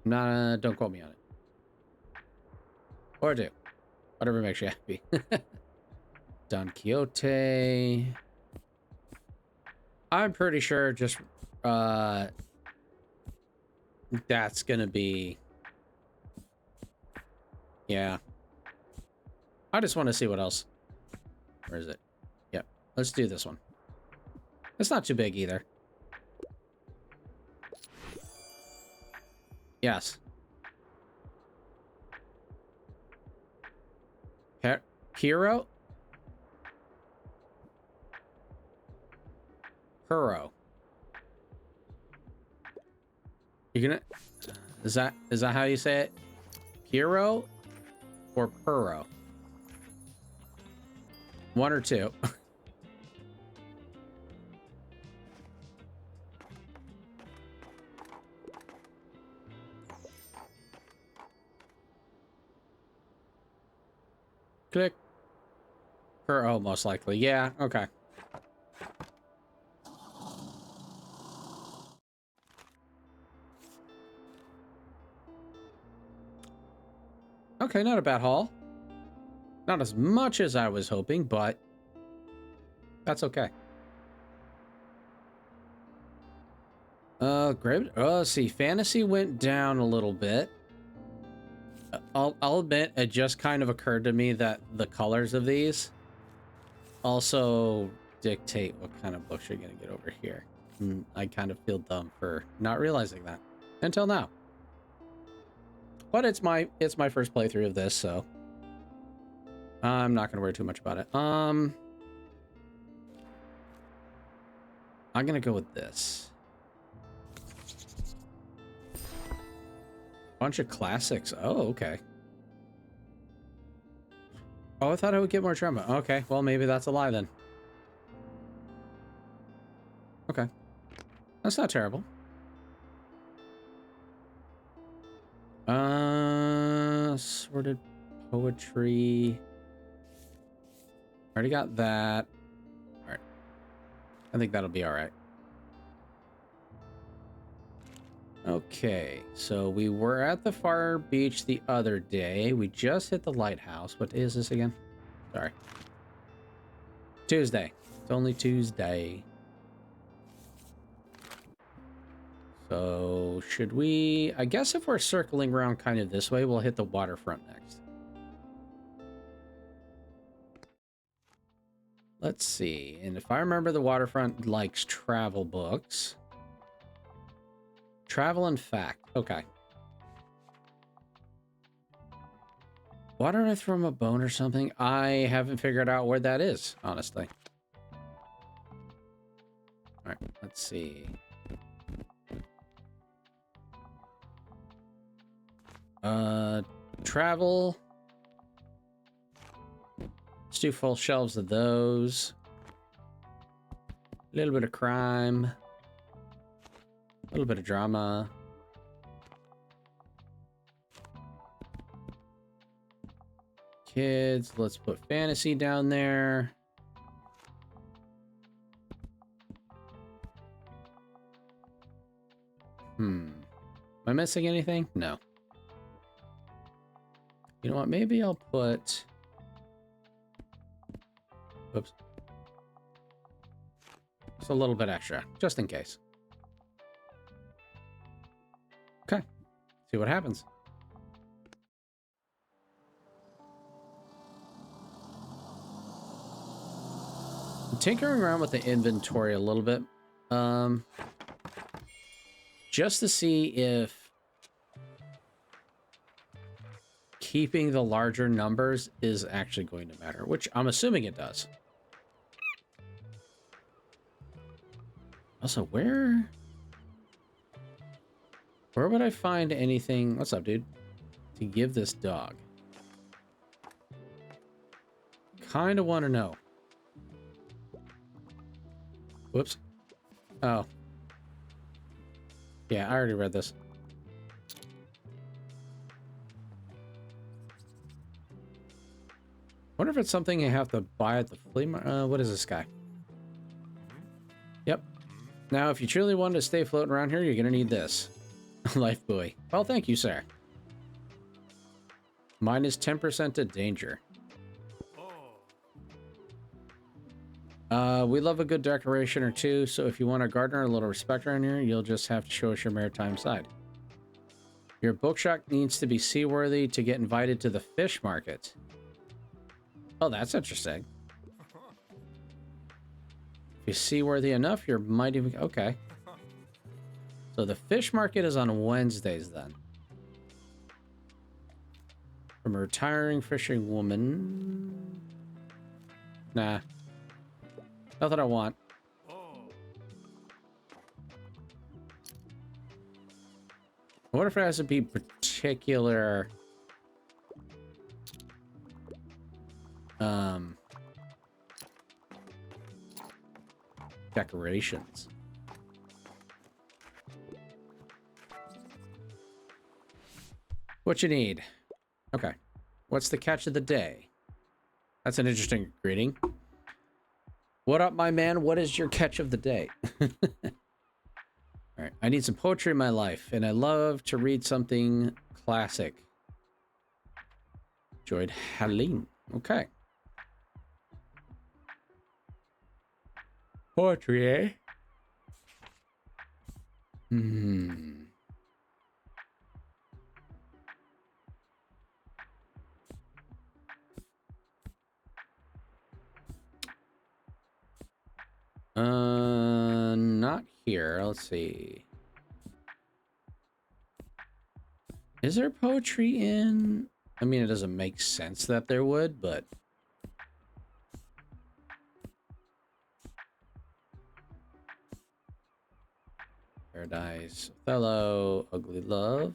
Not, don't quote me on it. Or do. Whatever makes you happy. Don Quixote. I'm pretty sure just, that's gonna be... Yeah. I just want to see what else. Where is it? Yep. Let's do this one. It's not too big either. Yes. Hero? Huro. You gonna... Is that how you say it? Hero or Puro? One or two. Click. Puro, most likely. Yeah, okay. Okay, not a bad haul. Not as much as I was hoping, but That's okay. Great. Oh, let's see. Fantasy went down a little bit. I'll admit, it just kind of occurred to me that the colors of these also dictate what kind of books you're going to get over here. And I kind of feel dumb for not realizing that until now. But it's my first playthrough of this, so I'm not going to worry too much about it. I'm going to go with this. Bunch of classics. Oh, okay. Oh, I thought I would get more trauma. Okay, well, maybe that's a lie then. Okay. That's not terrible. Sorted poetry. Already got that. All right. I think that'll be all right. Okay, so we were at the far beach the other day. We just hit the lighthouse. What day is this again? Sorry. Tuesday. It's only Tuesday. So should we... I guess if we're circling around kind of this way, we'll hit the waterfront next. Let's see. And if I remember, the waterfront likes travel books. Travel and fact. Okay. Why don't I throw him a bone or something? I haven't figured out where that is, honestly. All right, let's see. Travel. Let's do full shelves of those. A little bit of crime. A little bit of drama. Kids, let's put fantasy down there. Am I missing anything? No. You know what? Maybe I'll put... Whoops. Just a little bit extra, just in case. Okay. See what happens. I'm tinkering around with the inventory a little bit. Just to see if keeping the larger numbers is actually going to matter, which I'm assuming it does. Also, where would I find anything? What's up, dude? To give this dog. Kind of want to know. Whoops. Oh. Yeah, I already read this. Wonder if it's something you have to buy at the flea market. What is this guy? Yep. Now, if you truly want to stay floating around here, you're going to need this. Life buoy. Well, thank you, sir. Mine is 10% to danger. We love a good decoration or two, so if you want a gardener, a little respect around here, you'll just have to show us your maritime side. Your bookshop needs to be seaworthy to get invited to the fish market. Oh, that's interesting. If you're seaworthy enough, you might even... Okay. So the fish market is on Wednesdays, then. From a retiring fishing woman... Nah. Not that I want. I wonder if it has to be particular... decorations. What you need? Okay. What's the catch of the day? That's an interesting greeting. What up, my man? What is your catch of the day? All right. I need some poetry in my life, and I love to read something classic. Enjoyed Helene. Okay. Poetry, eh? Hmm. Not here. Let's see. Is there poetry in? I mean, it doesn't make sense that there would, but Paradise, Othello, Ugly Love.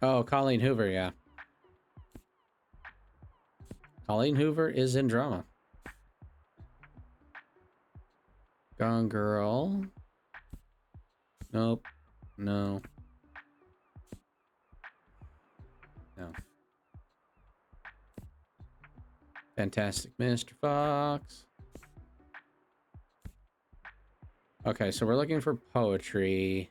Oh, Colleen Hoover, yeah. Colleen Hoover is in drama. Gone Girl. Nope. No. No. Fantastic Mr. Fox. Okay, so we're looking for poetry.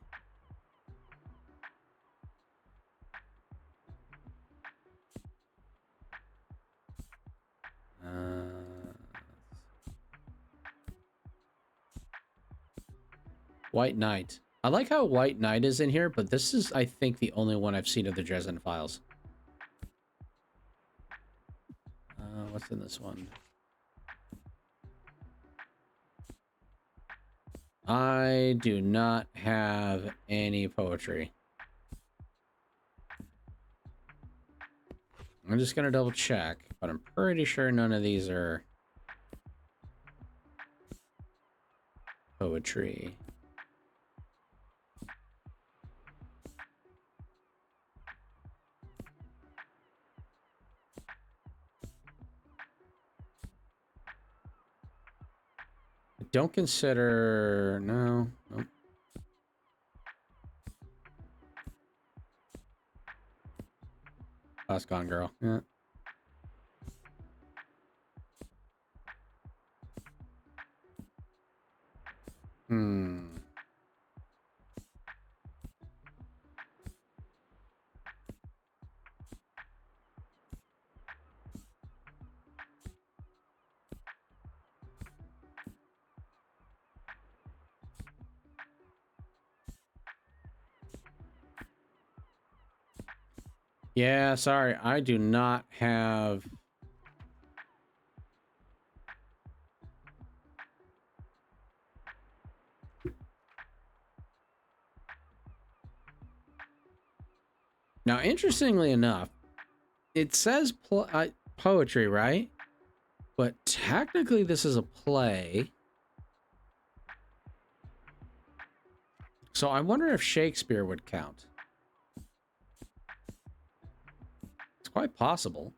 White Knight. I like how White Knight is in here, but this is, I think, the only one I've seen of the Dresden Files. What's in this one? I do not have any poetry. I'm just gonna double check, but I'm pretty sure none of these are poetry. I don't consider... No. Nope. Last Gone Girl. Yeah. Hmm. Yeah, sorry. I do not have... Now, interestingly enough, it says poetry, right? But technically, this is a play. So I wonder if Shakespeare would count. It's quite possible.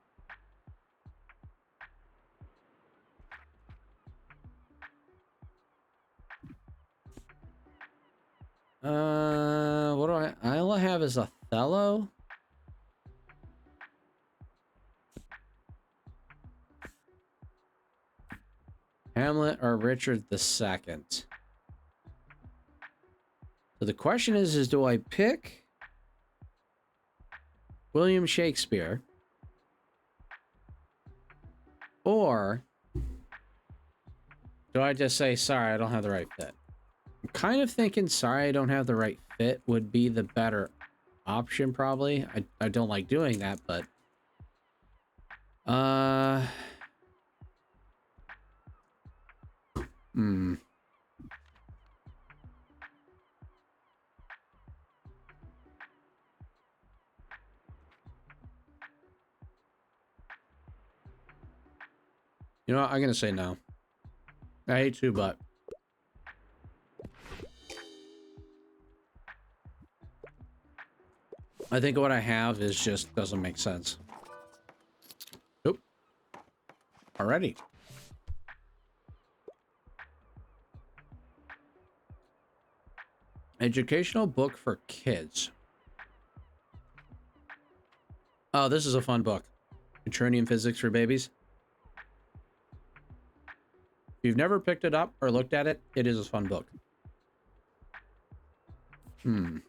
What do I all I have is Othello. Hamlet or Richard II. So the question is do I pick William Shakespeare or do I just say, sorry, I don't have the right fit? I'm kind of thinking, sorry, I don't have the right fit would be the better option, probably. I don't like doing that, but... Hmm. You know what? I'm going to say no. I hate to, but... I think what I have is just doesn't make sense. Oop. Already. Educational book for kids. Oh, this is a fun book. Neutronium Physics for Babies. If you've never picked it up or looked at it, it is a fun book. Hmm.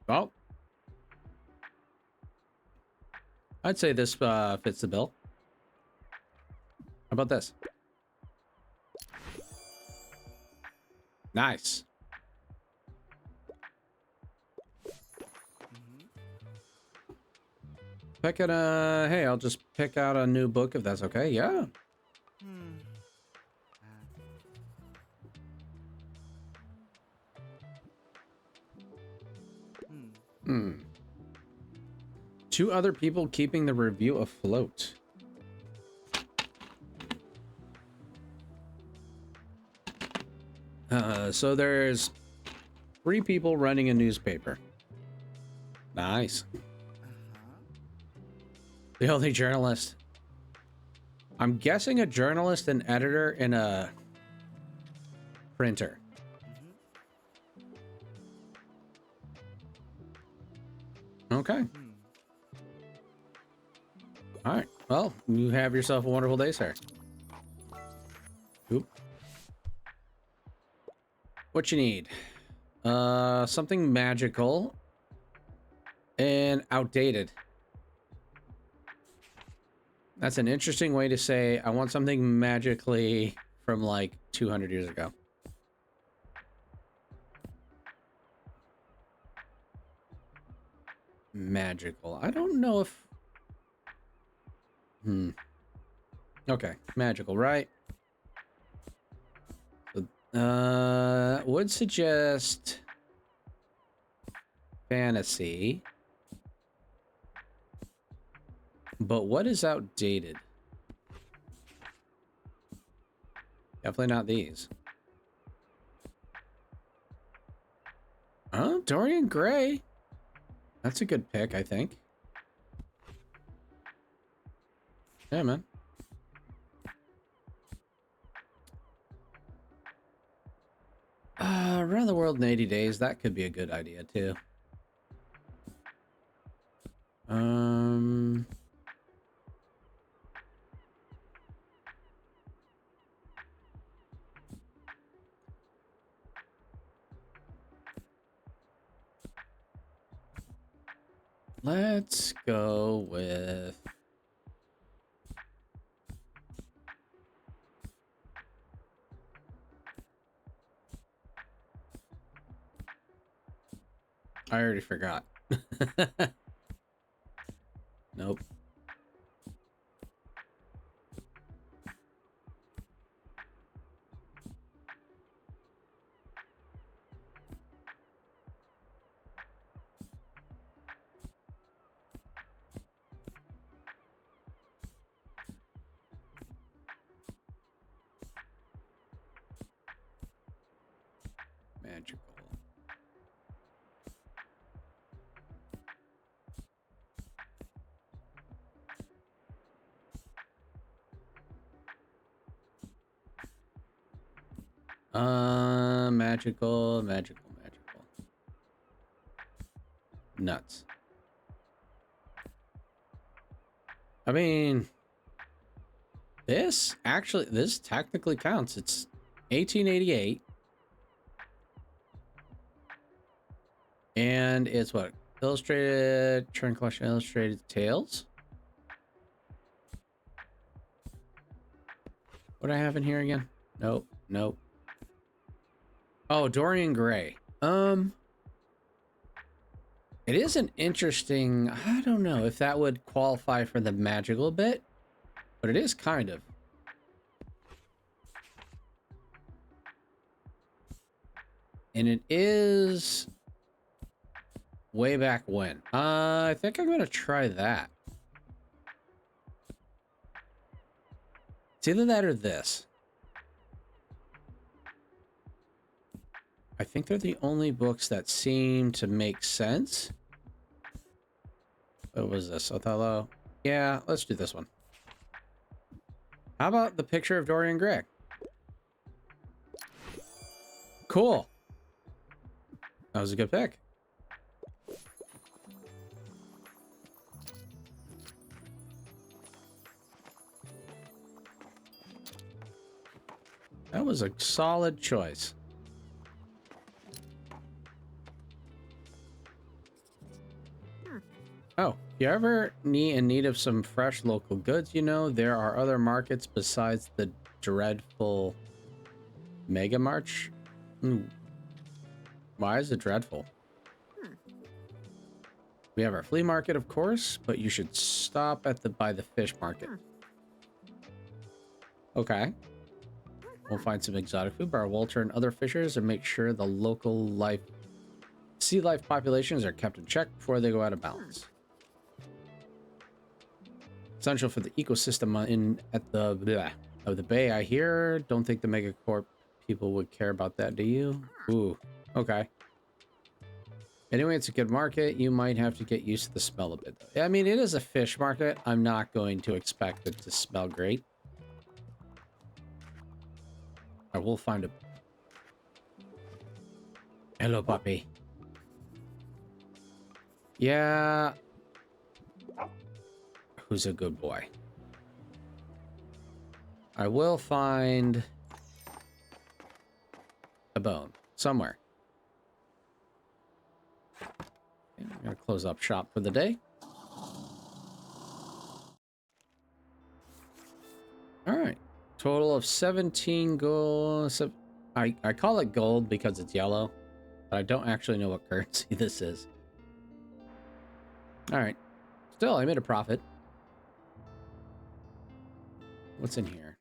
Well, I'd say this fits the bill. How about this? Nice. Pick it, hey, I'll just pick out a new book if that's okay. Yeah. Two other people keeping the review afloat. So there's 3 people running a newspaper. Nice. The only journalist. I'm guessing a journalist, an editor, and a printer. Okay. All right. Well, you have yourself a wonderful day, sir. Oop. What you need? Something magical and outdated. That's an interesting way to say I want something magically from like 200 years ago. Magical. I don't know if... Okay, magical, right? Would suggest fantasy. But what is outdated? Definitely not these. Oh, Dorian Gray. That's a good pick, I think. Yeah, man. Around the World in 80 Days. That could be a good idea, too. Let's go with... I already forgot. Nope. Magical. Magical. Nuts. I mean, this technically counts. It's 1888. And it's what? Illustrated, Turn Collection Illustrated Tales? What do I have in here again? Nope. Oh, Dorian Gray. It is an interesting... I don't know if that would qualify for the magical bit, but it is kind of. And it is... way back when. I think I'm going to try that. It's either that or this. I think they're the only books that seem to make sense. What was this? Othello? Yeah, let's do this one. How about the picture of Dorian Gray? Cool. That was a good pick. That was a solid choice. Oh, If you're ever in need of some fresh local goods, you know, there are other markets besides the dreadful Mega March. Ooh. Why is it dreadful? We have our flea market, of course, but you should stop at by the fish market. Okay. We'll find some exotic food, bar Walter and other fishers, and make sure the local sea life populations are kept in check before they go out of balance. Essential for the ecosystem of the bay, I hear. Don't think the megacorp people would care about that, do you? Ooh, okay. Anyway, it's a good market. You might have to get used to the smell of it, though. I mean, it is a fish market. I'm not going to expect it to smell great. I will find a... Hello, puppy. Yeah. Who's a good boy? I will find a bone somewhere. Okay, I'm gonna close up shop for the day. All right, total of 17 gold. So I call it gold because it's yellow, but I don't actually know what currency this is. All right, still I made a profit. What's in here?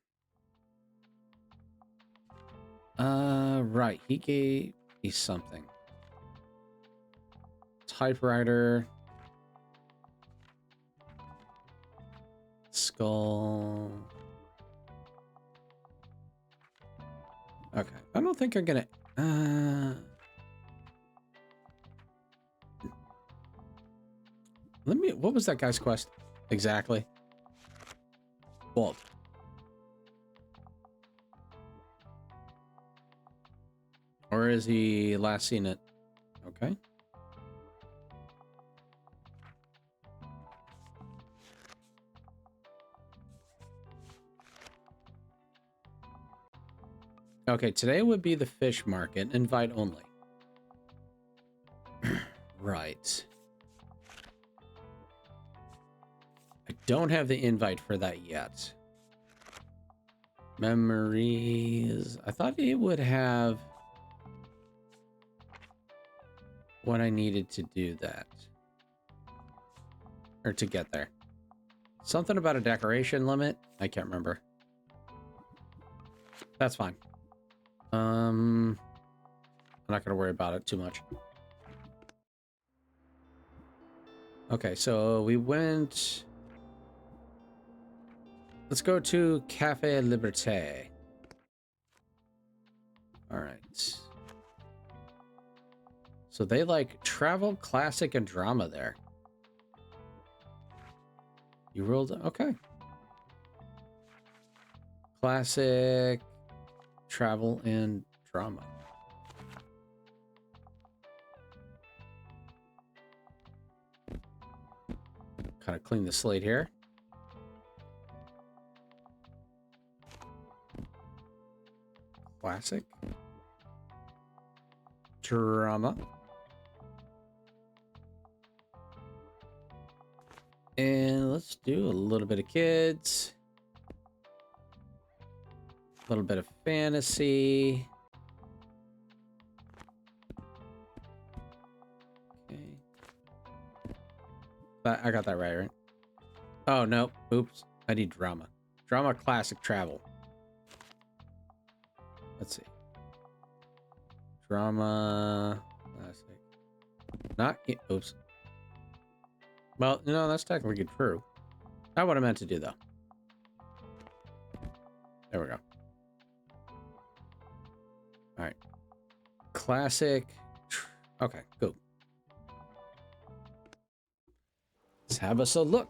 Right, he gave me something. Typewriter. Skull. Okay, I don't think I'm gonna... What was that guy's quest? Exactly. Bolt. Or is he last seen it? Okay. Okay, today would be the fish market. Invite only. Right. I don't have the invite for that yet. Memories. I thought it would have what I needed to do that. Or to get there. Something about a decoration limit? I can't remember. That's fine. I'm not gonna worry about it too much. Okay, so we went... Let's go to Cafe Liberté. All right. So they like travel, classic, and drama there. You rolled... Okay. Classic, travel, and drama. Kind of clean the slate here. Classic. Drama. And let's do a little bit of kids. A little bit of fantasy. Okay. I got that right? Oh, no. Oops. I need drama. Drama, classic, travel. Let's see. Drama, classic. Not... Oops. Well, no, that's technically true. Not what I meant to do, though. There we go. All right. Classic. Okay, go. Let's have us a look.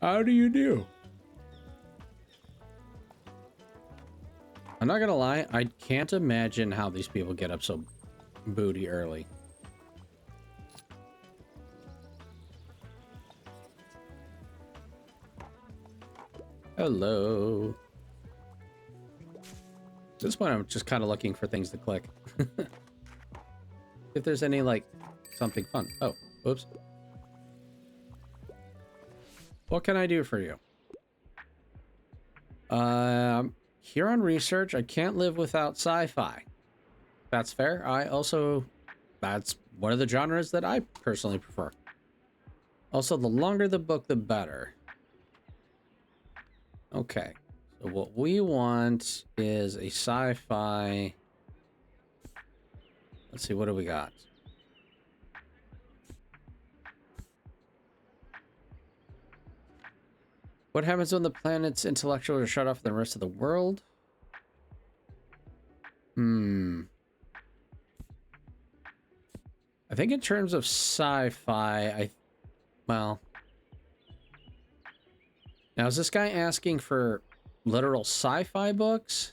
How do you do? I'm not gonna lie, I can't imagine how these people get up so booty early. Hello. At this point, I'm just kind of looking for things to click. If there's any, like, something fun. Oh, oops. What can I do for you? Here on research, I can't live without sci-fi. That's fair. That's one of the genres that I personally prefer. Also, the longer the book, the better. Okay. So what we want is a sci-fi. Let's see, what do we got? What happens when the planet's intellectuals are shut off from the rest of the world? I think in terms of sci-fi, well... Now, is this guy asking for literal sci-fi books?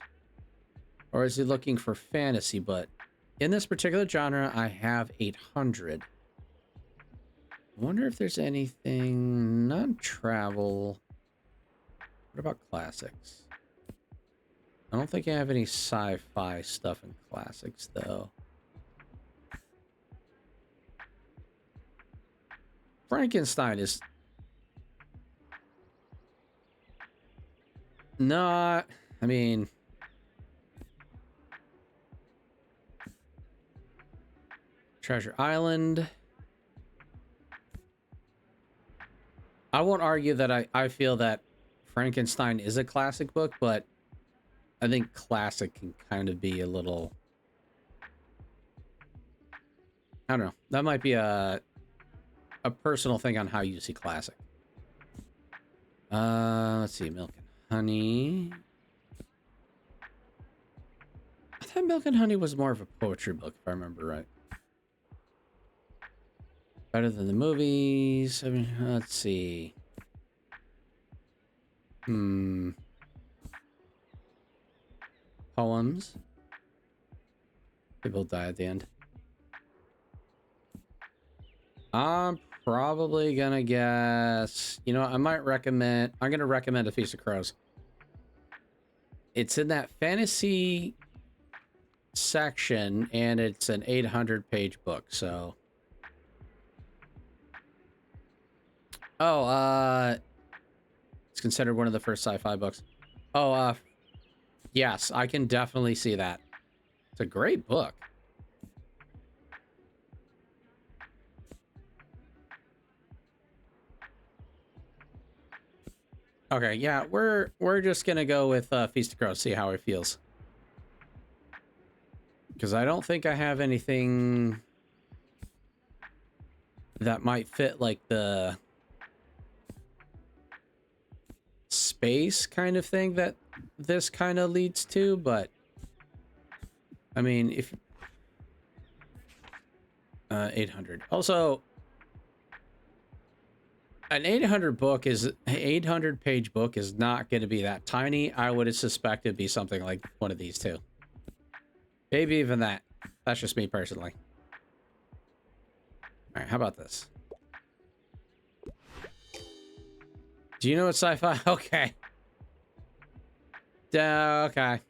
Or is he looking for fantasy? But in this particular genre, I have 800. I wonder if there's anything... Non-travel... What about classics? I don't think I have any sci-fi stuff in classics, though. Frankenstein is not... I mean... Treasure Island. I won't argue that I feel that Frankenstein is a classic book, but I think classic can kind of be a little... I don't know. That might be a personal thing on how you see classic. Let's see. Milk and Honey. I thought Milk and Honey was more of a poetry book, if I remember right. Better than the movies. I mean, let's see. Poems. People die at the end. I'm probably gonna guess... You know, I might recommend... I'm gonna recommend A Feast of Crows. It's in that fantasy section, and it's an 800-page book, so... Oh, it's considered one of the first sci-fi books. Oh, yes, I can definitely see that. It's a great book. Okay, yeah, we're just gonna go with Feast of Crows, see how it feels. Because I don't think I have anything that might fit, like, the space kind of thing that this kind of leads to, but I mean, if 800. Also, an 800-page book is not going to be that tiny. I would suspect it'd be something like one of these two. Maybe even that. That's just me personally. All right, how about this? Do you know what sci-fi? Okay. Okay.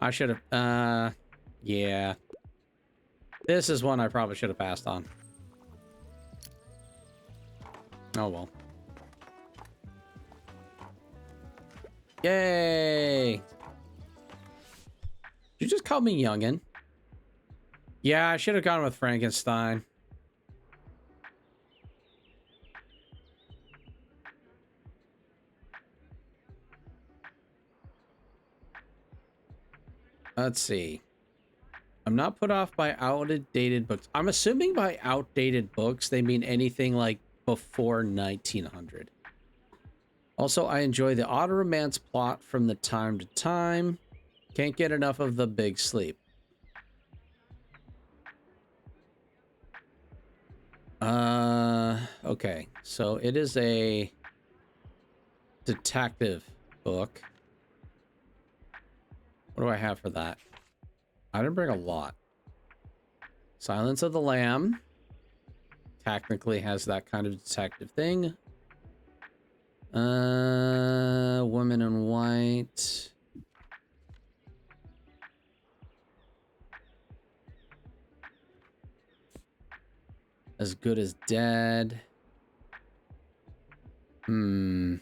I should have... yeah. This is one I probably should have passed on. Oh, well. Yay! Did you just call me youngin? Yeah, I should have gone with Frankenstein. Let's see. I'm not put off by outdated books. I'm assuming by outdated books, they mean anything like before 1900. Also, I enjoy the auto romance plot from the time to time. Can't get enough of the big sleep. Okay. So it is a detective book. What do I have for that? I didn't bring a lot. Silence of the Lamb. Technically has that kind of detective thing. Woman in white. As good as dead. Hmm.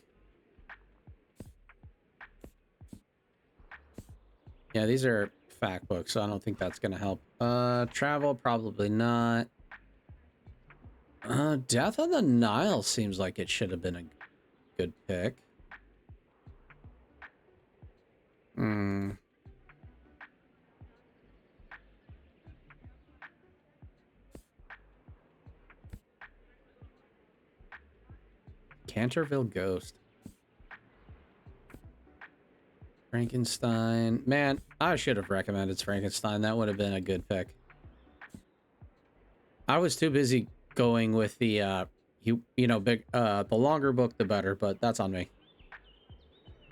Yeah, these are fact books, so I don't think that's gonna help. Travel, probably not. Death on the Nile seems like it should have been a good pick. Hmm. Canterville Ghost. Frankenstein. Man, I should have recommended Frankenstein. That would have been a good pick. I was too busy going with the, the longer book, the better, but that's on me.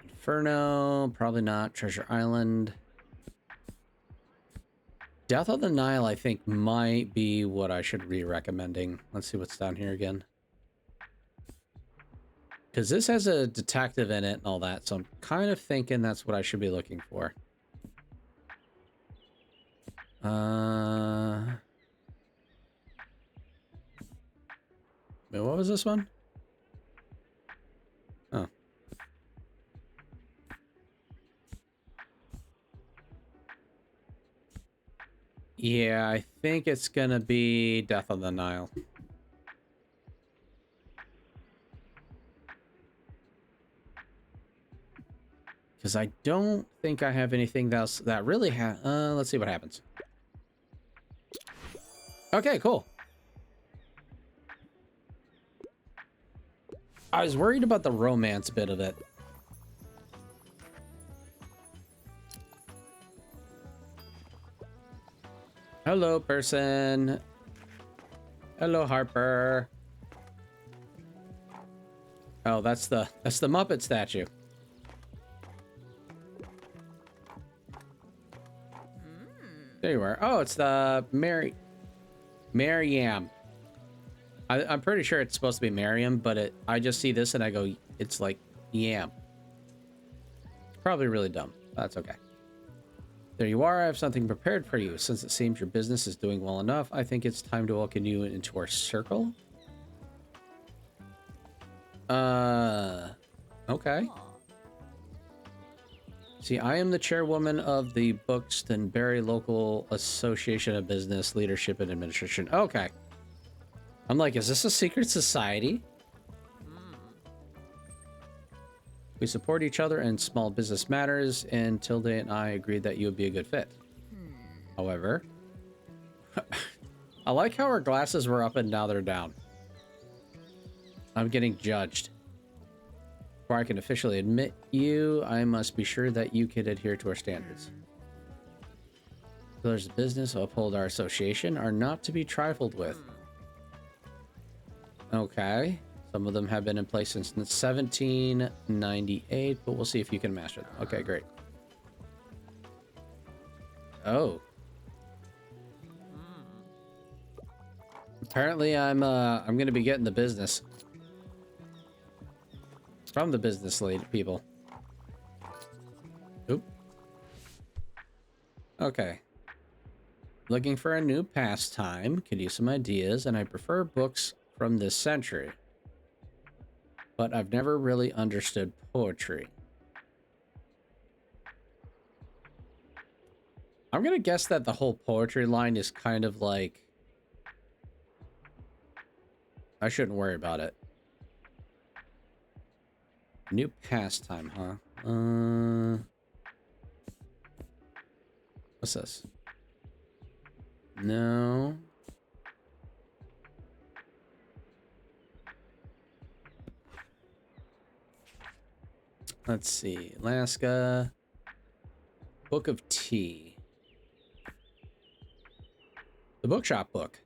Inferno, probably not. Treasure Island. Death on the Nile, I think, might be what I should be recommending. Let's see what's down here again. Because this has a detective in it and all that, so I'm kind of thinking that's what I should be looking for. Wait, what was this one? Oh. Yeah, I think it's gonna be Death on the Nile. Because I don't think I have anything else that really let's see what happens. Okay, cool. I was worried about the romance bit of it. Hello, person. Hello, Harper. Oh, that's the Muppet statue. There you are. Oh, it's the Maryam. I'm pretty sure it's supposed to be Miriam, but I just see this and I go, it's like yam. It's probably really dumb. That's okay. There you are. I have something prepared for you. Since it seems your business is doing well enough, I think it's time to welcome you into our circle. Okay. See, I am the chairwoman of the Buxtonbury Local Association of Business Leadership and Administration. Okay. I'm like, is this a secret society? We support each other in small business matters, and Tilde and I agreed that you would be a good fit. However, I like how our glasses were up and now they're down. I'm getting judged. Before I can officially admit you, I must be sure that you can adhere to our standards. Pillars of business uphold our association are not to be trifled with. Okay. Some of them have been in place since 1798, but we'll see if you can master them. Okay, great. Oh. Apparently I'm going to be getting the business from the business lead people. Oop. Okay. Looking for a new pastime. Could use some ideas, and I prefer books from this century. But I've never really understood poetry. I'm gonna guess that the whole poetry line is kind of like... I shouldn't worry about it. New pastime, huh? What's this? No. Let's see. Alaska. Book of Tea. The bookshop book.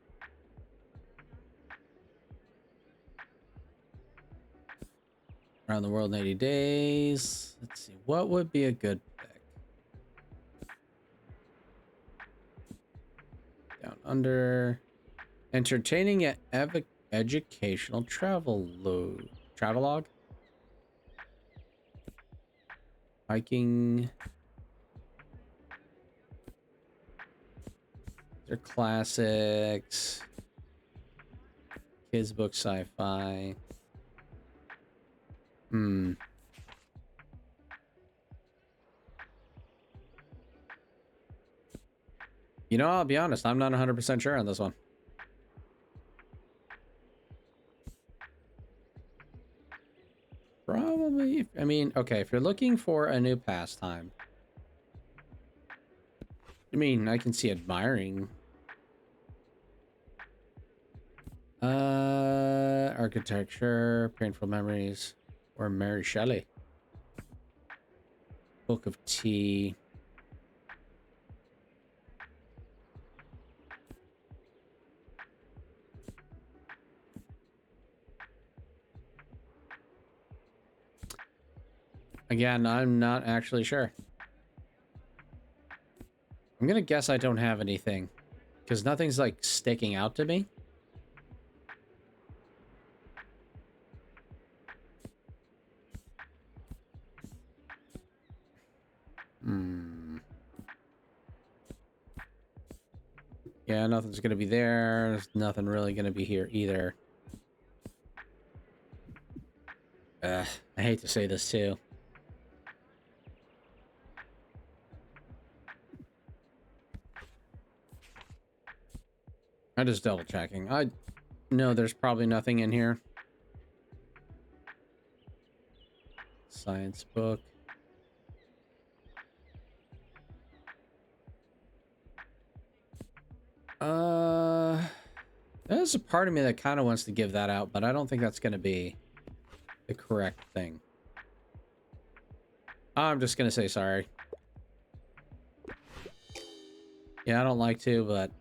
Around the world in 80 days. Let's see. What would be a good pick? Down under. Entertaining educational travelogue. Hiking. They're classics. Kids book sci-fi. Hmm. You know, I'll be honest, I'm not 100% sure on this one. Probably, I mean, okay, if you're looking for a new pastime, I mean, I can see admiring. Architecture, painful memories, or Mary Shelley. Book of Tea. Again, I'm not actually sure. I'm gonna guess I don't have anything, because nothing's, like, sticking out to me. Hmm. Yeah, nothing's gonna be there. There's nothing really gonna be here either. I hate to say this too. I'm just double checking. I know there's probably nothing in here. Science book. There's a part of me that kind of wants to give that out, but I don't think that's going to be the correct thing. I'm just going to say sorry. Yeah, I don't like to, but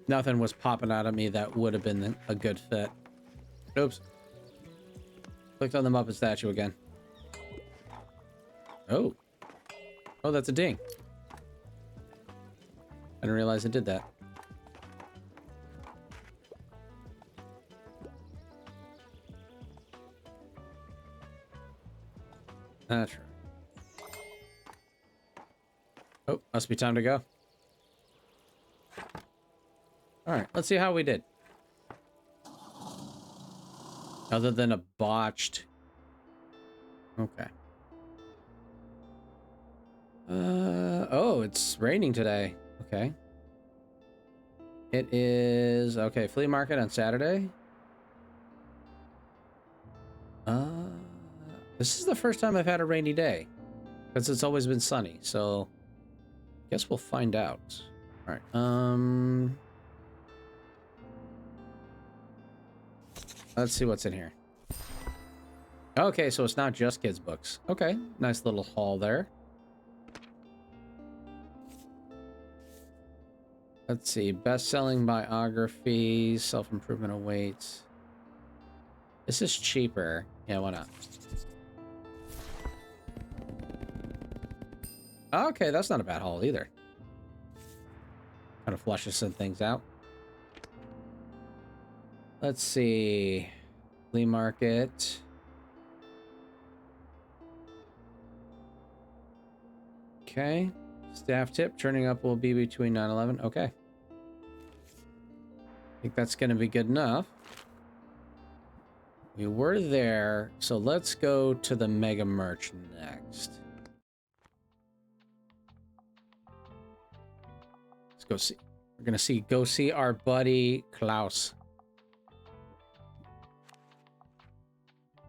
nothing was popping out at me that would have been a good fit. Oops. Clicked on the Muppet statue again. Oh. Oh, that's a ding. I didn't realize it did that. That's right. Oh, must be time to go. Alright, let's see how we did. Other than a botched... Okay. Oh, it's raining today. Okay. It is... Okay, flea market on Saturday. This is the first time I've had a rainy day. Because it's always been sunny, so... Guess we'll find out. Alright, let's see what's in here. Okay, so it's not just kids' books. Okay, nice little haul there. Let's see, best-selling biographies, self-improvement awaits. This is cheaper. Yeah, why not? Okay, that's not a bad haul either. Kind of flushes some things out. Let's see. Flea market. Okay. Staff tip, turning up will be between 9 and 11. Okay. I think that's going to be good enough. We were there, so let's go to the Mega Merch next. Let's go see. We're going to go see our buddy Klaus.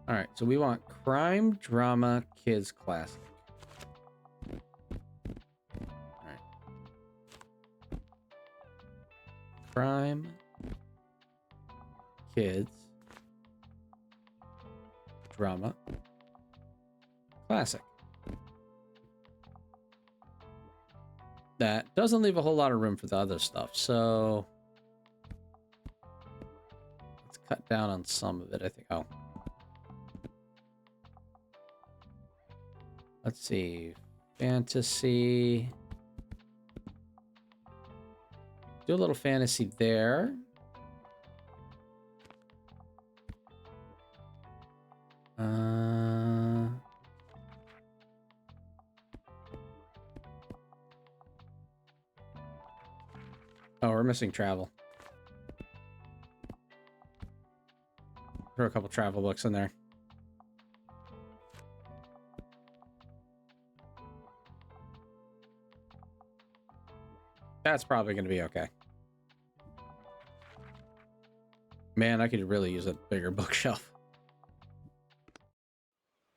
All right, so we want crime, drama, kids, classic. All right. Crime, kids, drama, classic. That doesn't leave a whole lot of room for the other stuff, so let's cut down on some of it, I think. Oh. Let's see. Fantasy. Do a little fantasy there. Oh, we're missing travel. Throw a couple travel books in there. That's probably going to be okay. Man, I could really use a bigger bookshelf.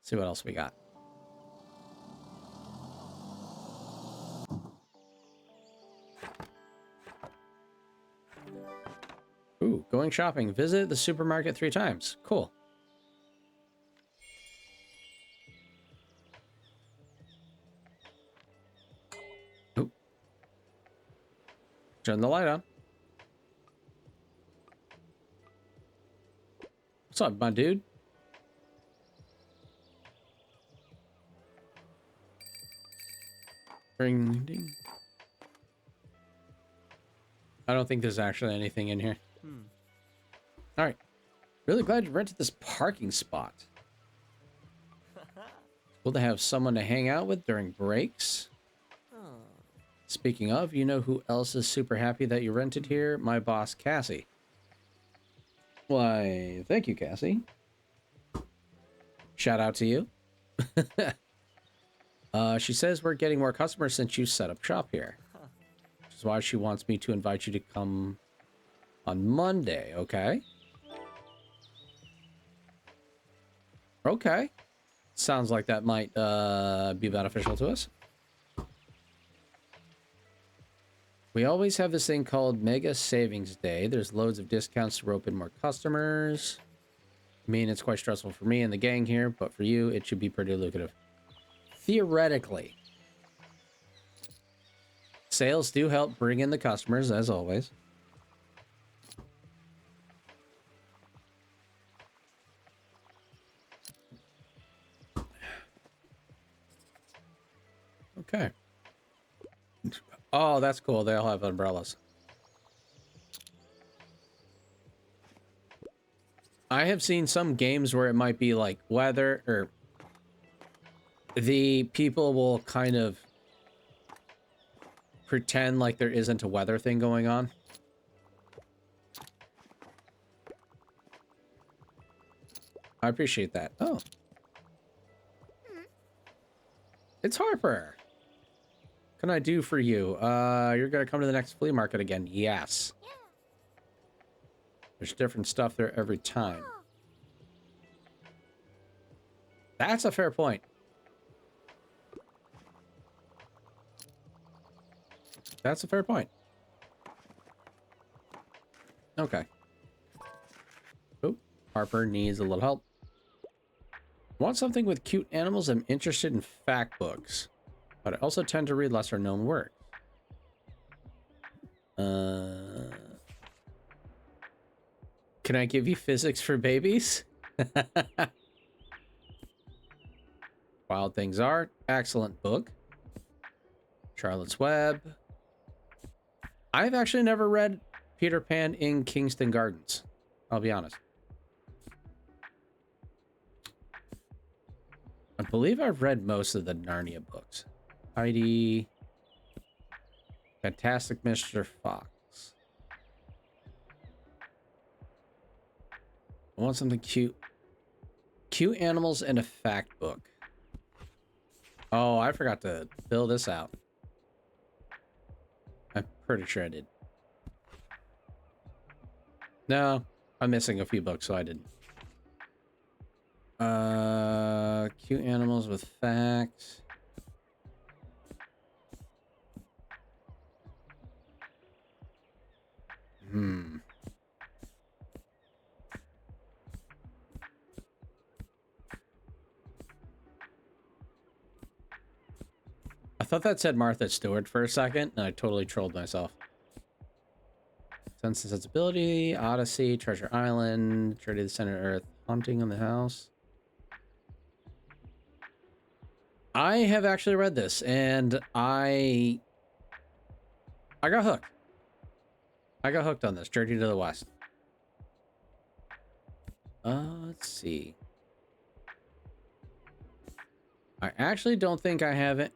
See what else we got. Ooh, going shopping. Visit the supermarket 3 times. Cool. Oop. Turn the light on. What's up, my dude? Ring ding. I don't think there's actually anything in here. All right. Really glad you rented this parking spot. Cool to have someone to hang out with during breaks. Speaking of, you know who else is super happy that you rented here? My boss, Cassie. Why, thank you, Cassie. Shout out to you. She says we're getting more customers since you set up shop here. Which is why she wants me to invite you to come on Monday, okay? Okay. Sounds like that might be beneficial to us. We always have this thing called Mega Savings Day. There's loads of discounts to rope in more customers. I mean, it's quite stressful for me and the gang here, but for you, it should be pretty lucrative. Theoretically. Sales do help bring in the customers, as always. Okay. Oh, that's cool. They all have umbrellas. I have seen some games where it might be like weather, or the people will kind of pretend like there isn't a weather thing going on. I appreciate that. Oh. It's Harper. What can I do for you? You're gonna come to the next flea market again? Yes. There's different stuff there every time. That's a fair point. That's a fair point. Okay. Oh, Harper needs a little help. Want something with cute animals? I'm interested in fact books, but I also tend to read lesser known works. Can I give you physics for babies? Wild Things Are, excellent book. Charlotte's Web. I've actually never read Peter Pan in Kingston Gardens. I'll be honest. I believe I've read most of the Narnia books. Heidi. Fantastic Mr. Fox. I want something cute. Cute animals and a fact book. Oh, I forgot to fill this out. I'm pretty sure I did. No, I'm missing a few books, so I didn't. Cute animals with facts. I thought that said Martha Stewart for a second, and I totally trolled myself. Sense and Sensibility, Odyssey, Treasure Island, Journey to the Center of Earth, Haunting on the House. I have actually read this, and I got hooked. I got hooked on this. Journey to the West. Let's see. I actually don't think I have it.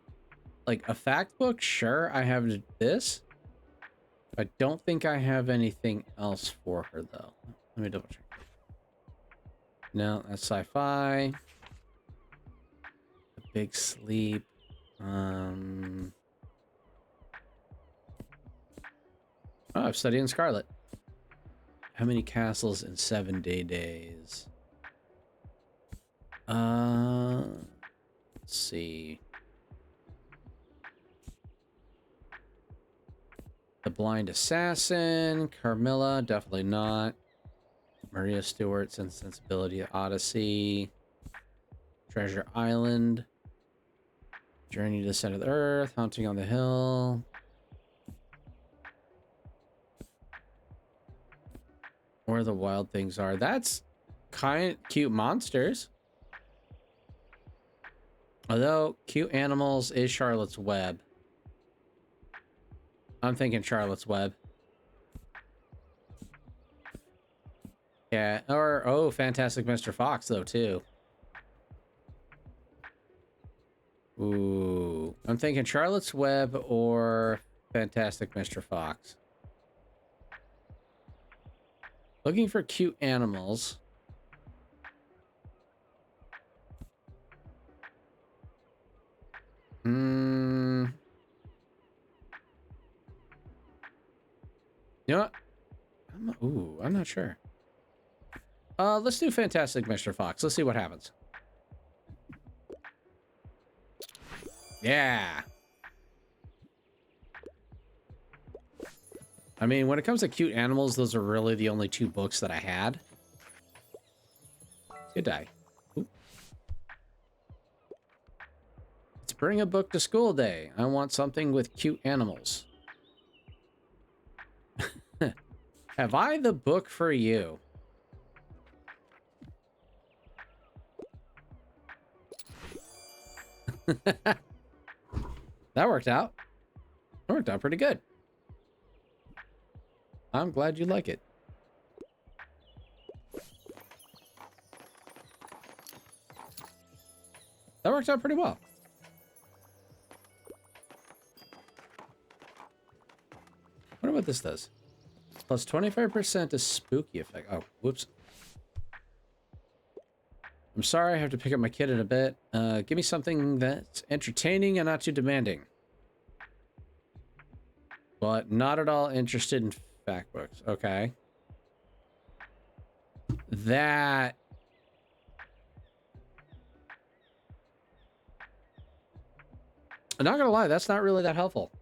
Like, a fact book? Sure, I have this. I don't think I have anything else for her, though. Let me double check. No, that's sci-fi. The Big Sleep. Oh, I'm studying Scarlet. How many castles in 7 days? Let's see. The Blind Assassin, Carmilla, definitely not. Maria Stewart, Sense Sensibility, Odyssey, Treasure Island, Journey to the Center of the Earth, Haunting on the Hill. Where the Wild Things Are. That's kind of cute monsters. Although Cute Animals is Charlotte's Web. I'm thinking Charlotte's Web. Yeah, or, oh, Fantastic Mr. Fox, though, too. Ooh, I'm thinking Charlotte's Web or Fantastic Mr. Fox. Looking for cute animals. You know what? I'm not sure. Let's do Fantastic Mr. Fox. Let's see what happens. Yeah. I mean, when it comes to cute animals, those are really the only 2 books that I had. Good day. Ooh. Let's bring a book to school day. I want something with cute animals. Have I the book for you? That worked out. That worked out pretty good. I'm glad you like it. That worked out pretty well. I wonder what this does. Plus 25% to spooky effect. Oh, whoops. I'm sorry, I have to pick up my kid in a bit. Give me something that's entertaining and not too demanding. But not at all interested in fact books. Okay. That... I'm not gonna lie, that's not really that helpful.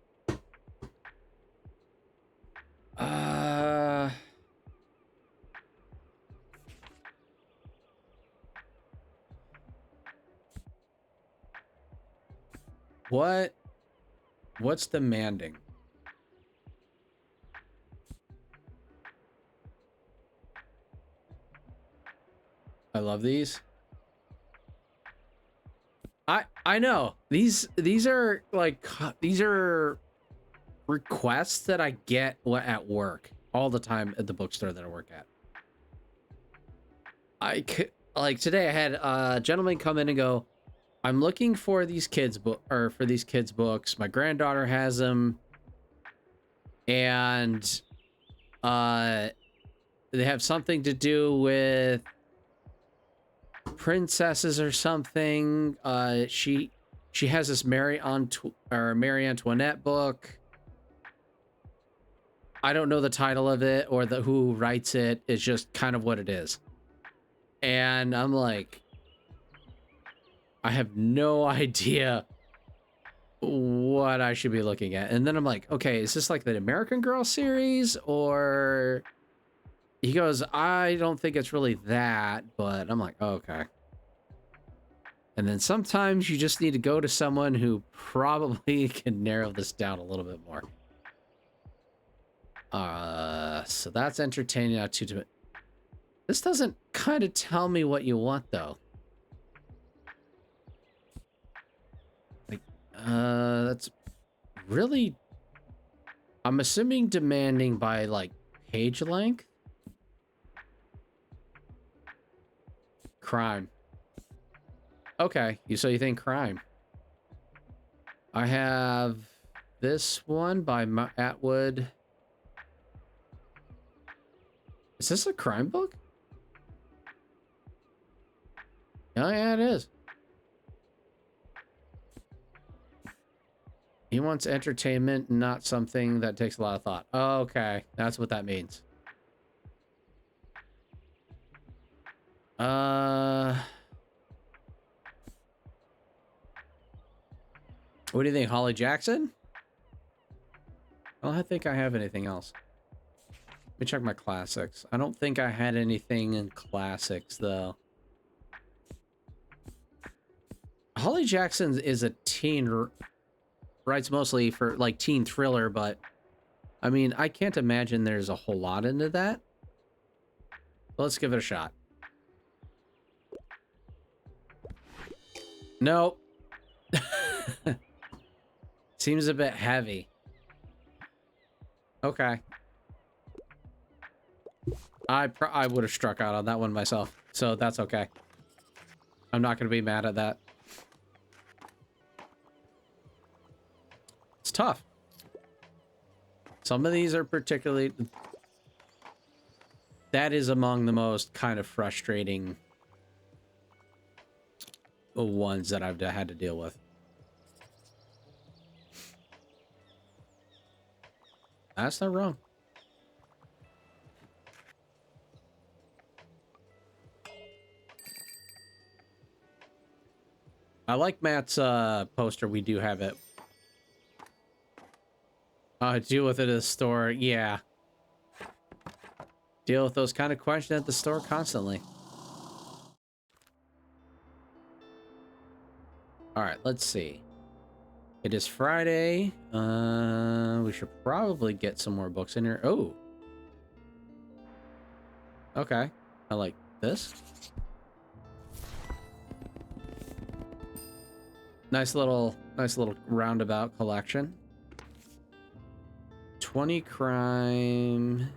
What's demanding? I love these. I know. These are like these are requests that I get at work all the time at the bookstore that I work at. Like today I had a gentleman come in and go, I'm looking for these kids books. My granddaughter has them, and they have something to do with princesses or something. She has this Marie Antoinette book. I don't know the title of it or who writes it. It's just kind of what it is. And I'm like, I have no idea what I should be looking at. And then I'm like, okay, is this like the American Girl series? Or he goes, I don't think it's really that, but I'm like, oh, okay. And then sometimes you just need to go to someone who probably can narrow this down a little bit more. So that's entertaining. Not too. This doesn't kind of tell me what you want, though. Like, that's really, I'm assuming demanding by like page length. Crime. Okay, so you think crime. I have this one by Atwood. Is this a crime book? Oh, yeah, it is. He wants entertainment, not something that takes a lot of thought. Oh, okay, that's what that means. What do you think, Holly Jackson? I don't think I have anything else. Let me check my classics. I don't think I had anything in classics, though. Holly Jackson is a teen, writes mostly for, like, teen thriller, but, I mean, I can't imagine there's a whole lot into that. But let's give it a shot. Nope. Seems a bit heavy. Okay. I would have struck out on that one myself, so that's okay. I'm not going to be mad at that. It's tough. Some of these are particularly... That is among the most kind of frustrating ones that I've had to deal with. That's not wrong. I like Matt's poster. We do have it. Deal with it at the store. Yeah. Deal with those kind of questions at the store constantly. All right, let's see. It is Friday. We should probably get some more books in here. Oh. Okay. I like this. Nice little roundabout collection. 20 crime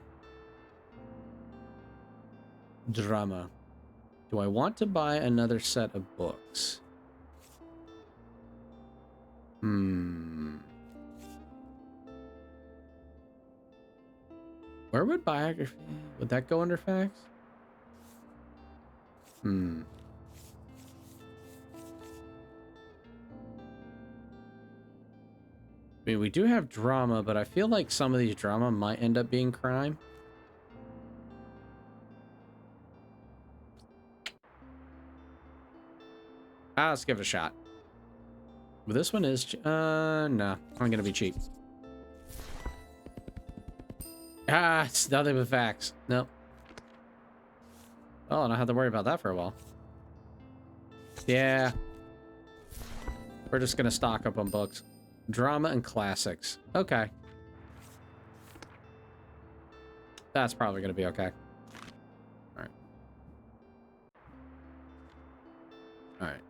drama. Do I want to buy another set of books? Where would biography... Would that go under facts? I mean, we do have drama, but I feel like some of these drama might end up being crime. Let's give it a shot. But this one is... no. I'm gonna be cheap. It's nothing but facts. Nope. Oh, and I have to worry about that for a while. Yeah. We're just gonna stock up on books. Drama and classics. Okay. That's probably gonna be okay. Alright. Alright.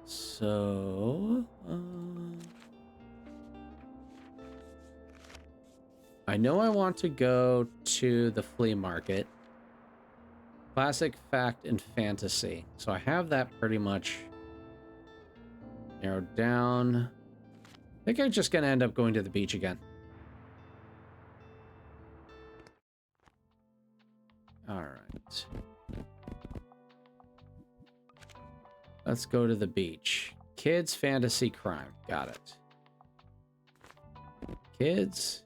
So... I know I want to go to the flea market. Classic, fact, and fantasy. So I have that pretty much narrowed down. I think I'm just going to end up going to the beach again. All right. Let's go to the beach. Kids, fantasy, crime. Got it. Kids,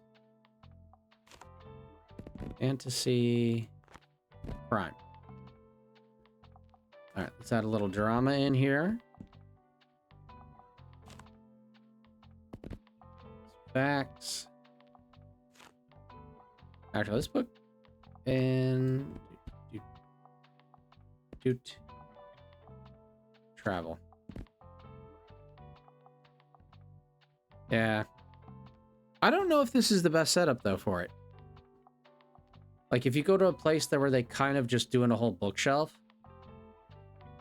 fantasy, crime. All right, let's add a little drama in here. Facts. Actually, let's put in travel. Yeah. I don't know if this is the best setup though for it. Like if you go to a place that where they kind of just doing a whole bookshelf.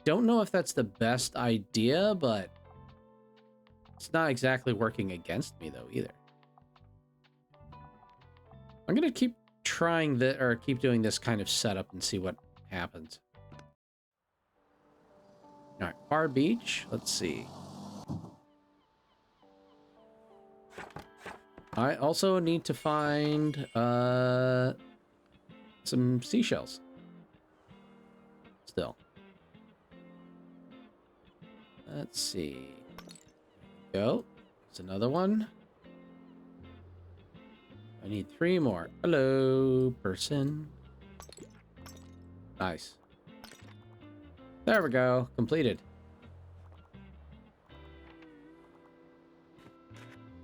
Don't know if that's the best idea, but it's not exactly working against me though either. I'm gonna keep trying the or keep doing this kind of setup and see what happens. All right, Bar Beach. Let's see. I also need to find some seashells. Still. Let's see. Go. There's another one. I need 3 more. Hello, person. Nice. There we go. Completed.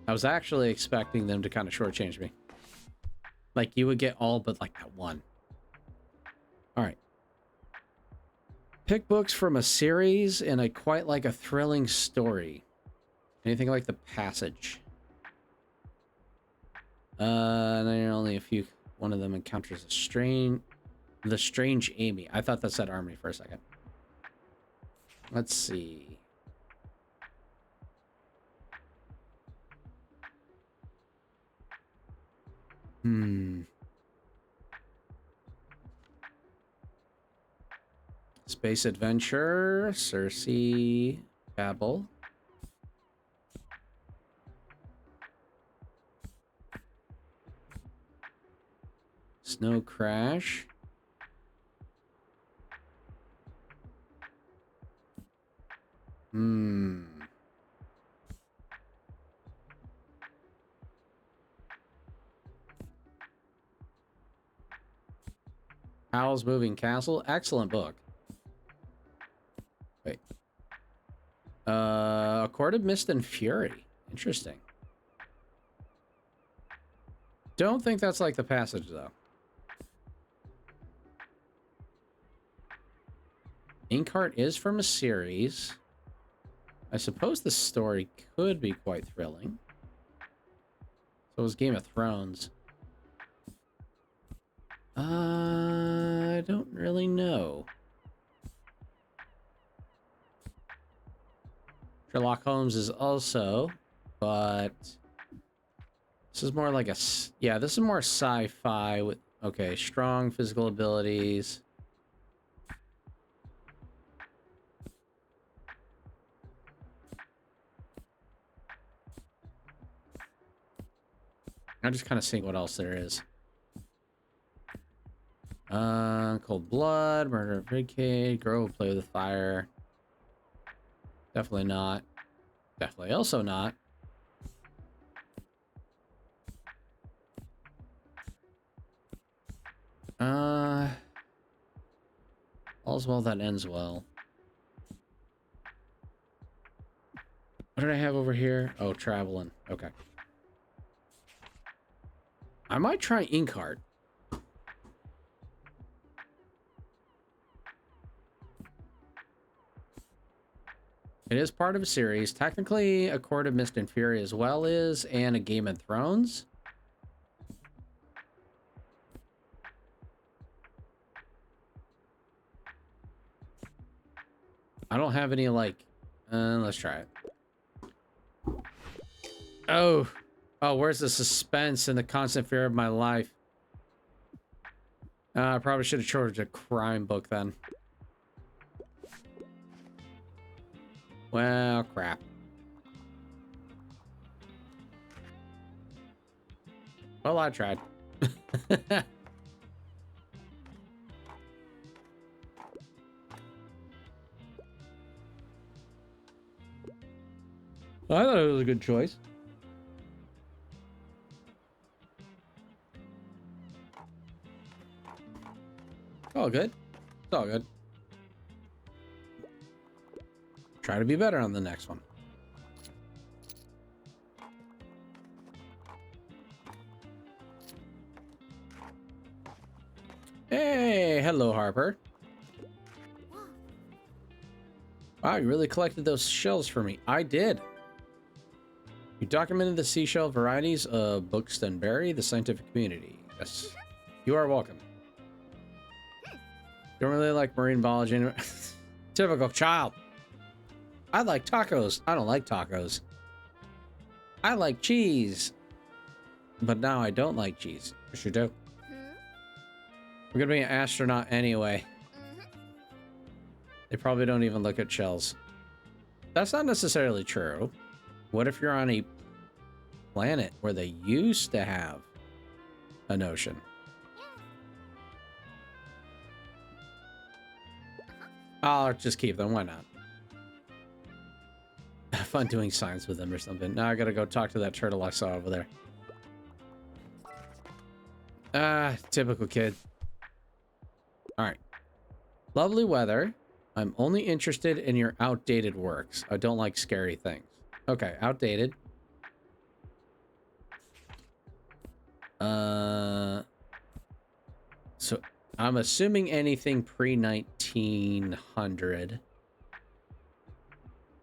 I was actually expecting them to kind of shortchange me. Like, you would get all but, like, that one. Alright. Pick books from a series, and I quite like a thrilling story. Anything like The Passage. And then only a few... One of them encounters the strange Amy. I thought that said Army for a second. Let's see. Space Adventure, Circe, Babel. Snow Crash. Howl's Moving Castle. Excellent book. Wait. A Court of Mist and Fury. Interesting. Don't think that's like The Passage, though. Inkheart is from a series. I suppose the story could be quite thrilling. So was Game of Thrones. I don't really know. Sherlock Holmes is also, but this is more like a... Yeah, this is more sci-fi with... Okay, strong physical abilities. I'm just kind of seeing what else there is. Cold Blood, Murder of Vacate, Grow, Play with Fire. Definitely not. Definitely also not. All's well that ends well. What did I have over here? Oh, traveling. Okay. I might try Inkheart. It is part of a series. Technically, A Court of Mist and Fury as well is, and a Game of Thrones. I don't have any, like... let's try it. Oh! Oh, where's the suspense and the constant fear of my life? I probably should have chosen a crime book then. Well, crap. Well, I tried. I thought it was a good choice. All good. It's all good. Try to be better on the next one. Hey, hello, Harper. Wow, you really collected those shells for me. I did. You documented the seashell varieties of Bookstone the scientific community. Yes. You are welcome. Don't really like marine biology anymore. Typical child. I like tacos. I don't like tacos. I like cheese. But now I don't like cheese. For sure do. We're gonna be an astronaut anyway. They probably don't even look at shells. That's not necessarily true. What if you're on a planet where they used to have an ocean? I'll just keep them. Why not? Have fun doing science with them or something. Now I gotta go talk to that turtle I saw over there. Ah, typical kid. Alright. Lovely weather. I'm only interested in your outdated works. I don't like scary things. Okay, outdated. So I'm assuming anything pre-1900.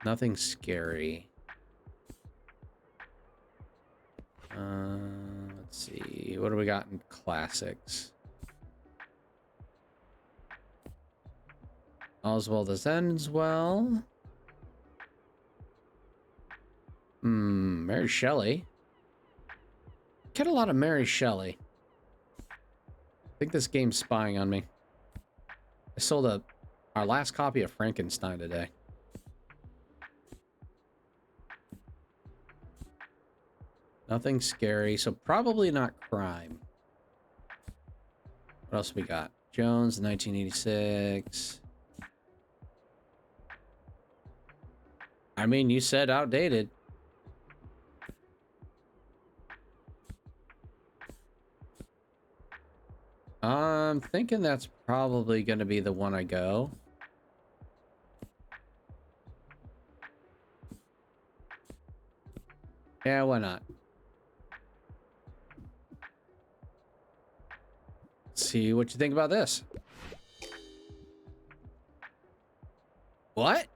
Nothing scary. Let's see. What do we got in classics? All's well that ends well. Mary Shelley. Get a lot of Mary Shelley. I think this game's spying on me. I sold our last copy of Frankenstein today. Nothing scary, so probably not crime. What else we got? Jones, 1986. I mean, you said outdated. I'm thinking that's probably going to be the one I go. Yeah, why not? See what you think about this. What?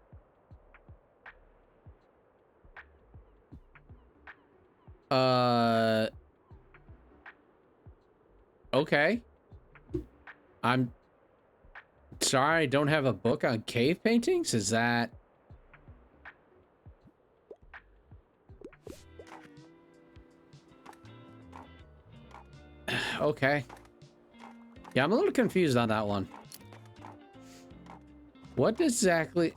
Okay. I'm sorry, I don't have a book on cave paintings? Is that... Okay. Yeah, I'm a little confused on that one. What exactly...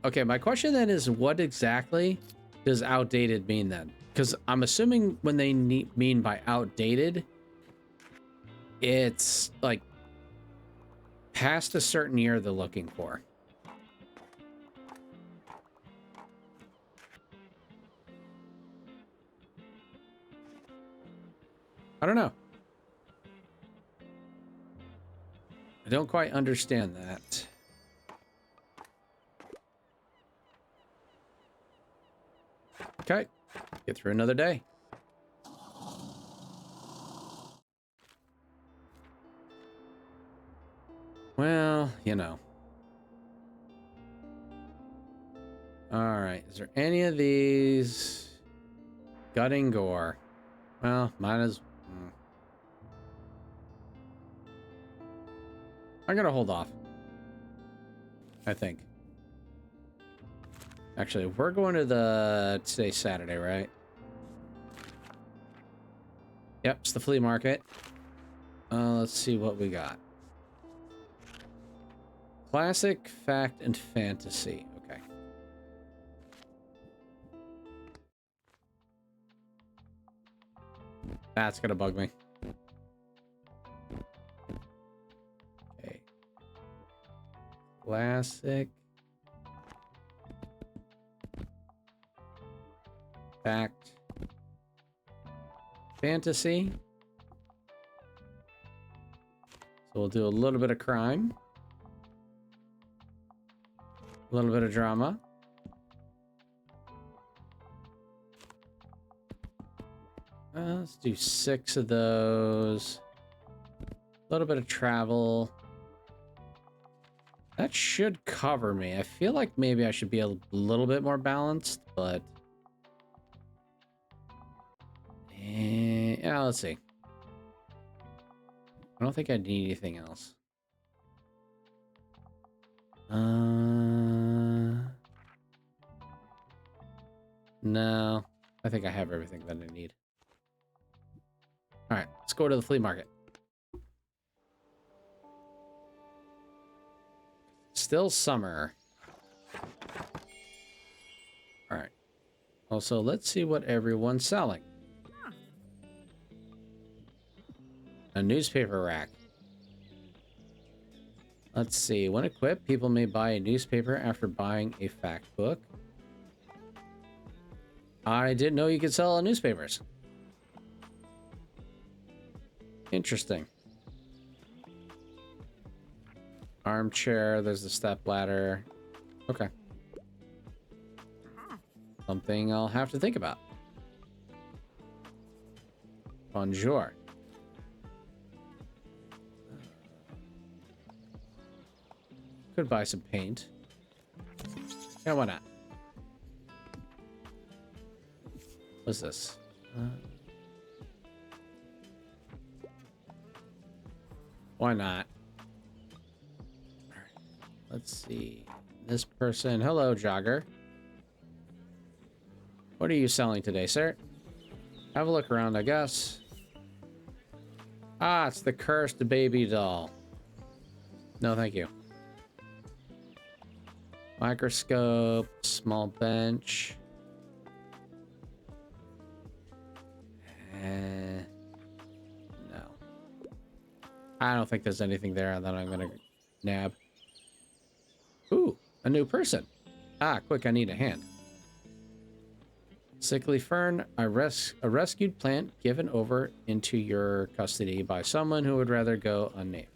Okay, my question then is, what exactly does outdated mean then? Because I'm assuming when they mean by outdated, it's like past a certain year they're looking for. I don't know. I don't quite understand that. Okay, get through another day. Well, you know. All right, is there any of these gutting gore? Well, mine is... I'm gonna hold off. I think. Actually, we're going to today's Saturday, right? Yep, it's the flea market. Let's see what we got. Classic, fact, and fantasy. Okay. That's gonna bug me. Okay. Classic. Fact. Fantasy. So we'll do a little bit of crime. A little bit of drama. Let's do 6 of those. A little bit of travel. That should cover me. I feel like maybe I should be a little bit more balanced, but... yeah, let's see. I don't think I need anything else. No. I think I have everything that I need. Alright, let's go to the flea market. Still summer. Alright. Also, let's see what everyone's selling. A newspaper rack. Let's see. When equipped, people may buy a newspaper after buying a fact book. I didn't know you could sell newspapers. Interesting. Armchair, there's the step ladder. Okay. Something I'll have to think about. Bonjour. Could buy some paint. Yeah, why not? What's this? Why not? All right. Let's see. This person. Hello, jogger. What are you selling today, sir? Have a look around, I guess. Ah, it's the cursed baby doll. No, thank you. Microscope, small bench. No. I don't think there's anything there that I'm gonna nab. Ooh, a new person. Ah, quick, I need a hand. Sickly fern, a rescued plant given over into your custody by someone who would rather go unnamed.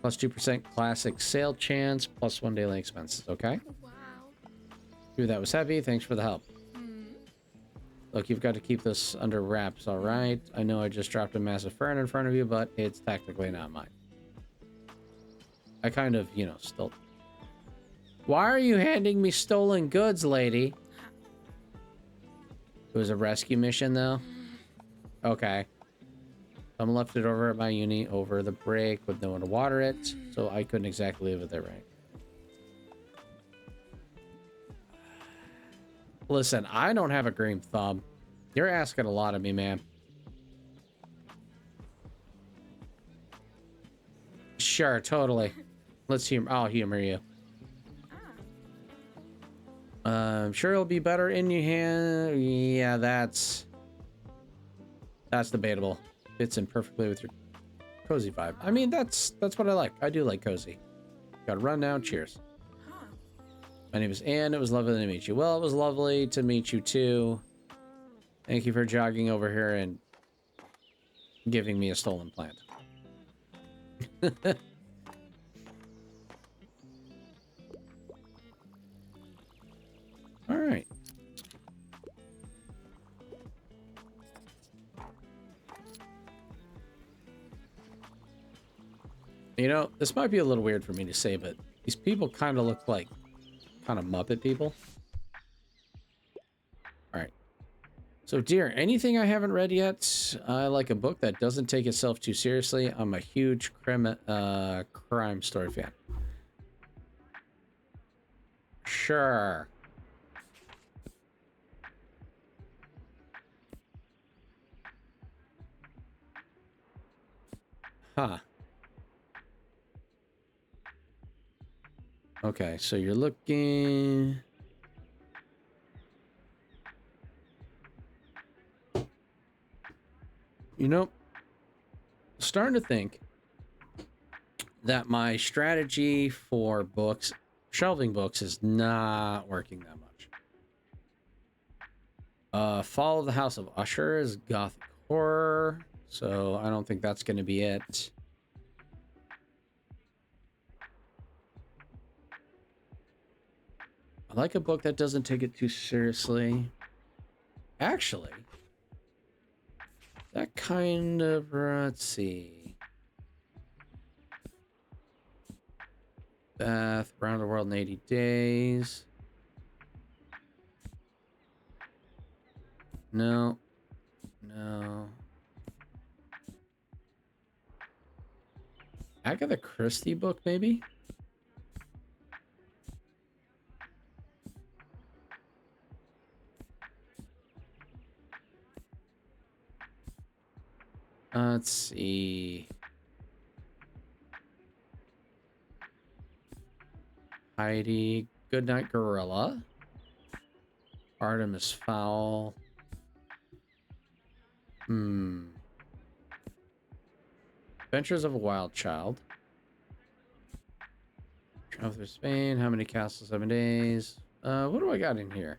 Plus 2% classic sale chance, plus 1 daily expenses, okay? Wow. Ooh, that was heavy. Thanks for the help. Look, you've got to keep this under wraps, all right? I know I just dropped a massive fern in front of you, but it's technically not mine. I kind of, you know, still... Why are you handing me stolen goods, lady? It was a rescue mission, though? Okay. Someone left it over at my uni over the break with no one to water it, so I couldn't exactly leave it there, right? Listen, I don't have a green thumb. You're asking a lot of me, man. Sure, totally. Let's humor. I'll humor you. I'm sure it'll be better in your hand. Yeah, that's debatable. Fits in perfectly with your cozy vibe. I mean, that's what I like. I do like cozy. Got to run now. Cheers. My name is Anne. It was lovely to meet you. Well, it was lovely to meet you too. Thank you for jogging over here and giving me a stolen plant. All right. You know, this might be a little weird for me to say, but these people kind of look like kind of Muppet people. All right. So, dear, anything I haven't read yet? I like a book that doesn't take itself too seriously. I'm a huge crime story fan. Sure. Huh. Okay, so you're looking... You know, starting to think that my strategy for books, shelving books, is not working that much. Fall of the House of Usher is gothic horror, so I don't think that's going to be it. I like a book that doesn't take it too seriously. Actually, that kind of, let's see. Beth, Around the World in 80 Days. No. No. Agatha Christie book, maybe? Let's see. Heidi, Goodnight Gorilla. Artemis Fowl. Adventures of a Wild Child. Travel through Spain. How many castles? 7 days. What do I got in here?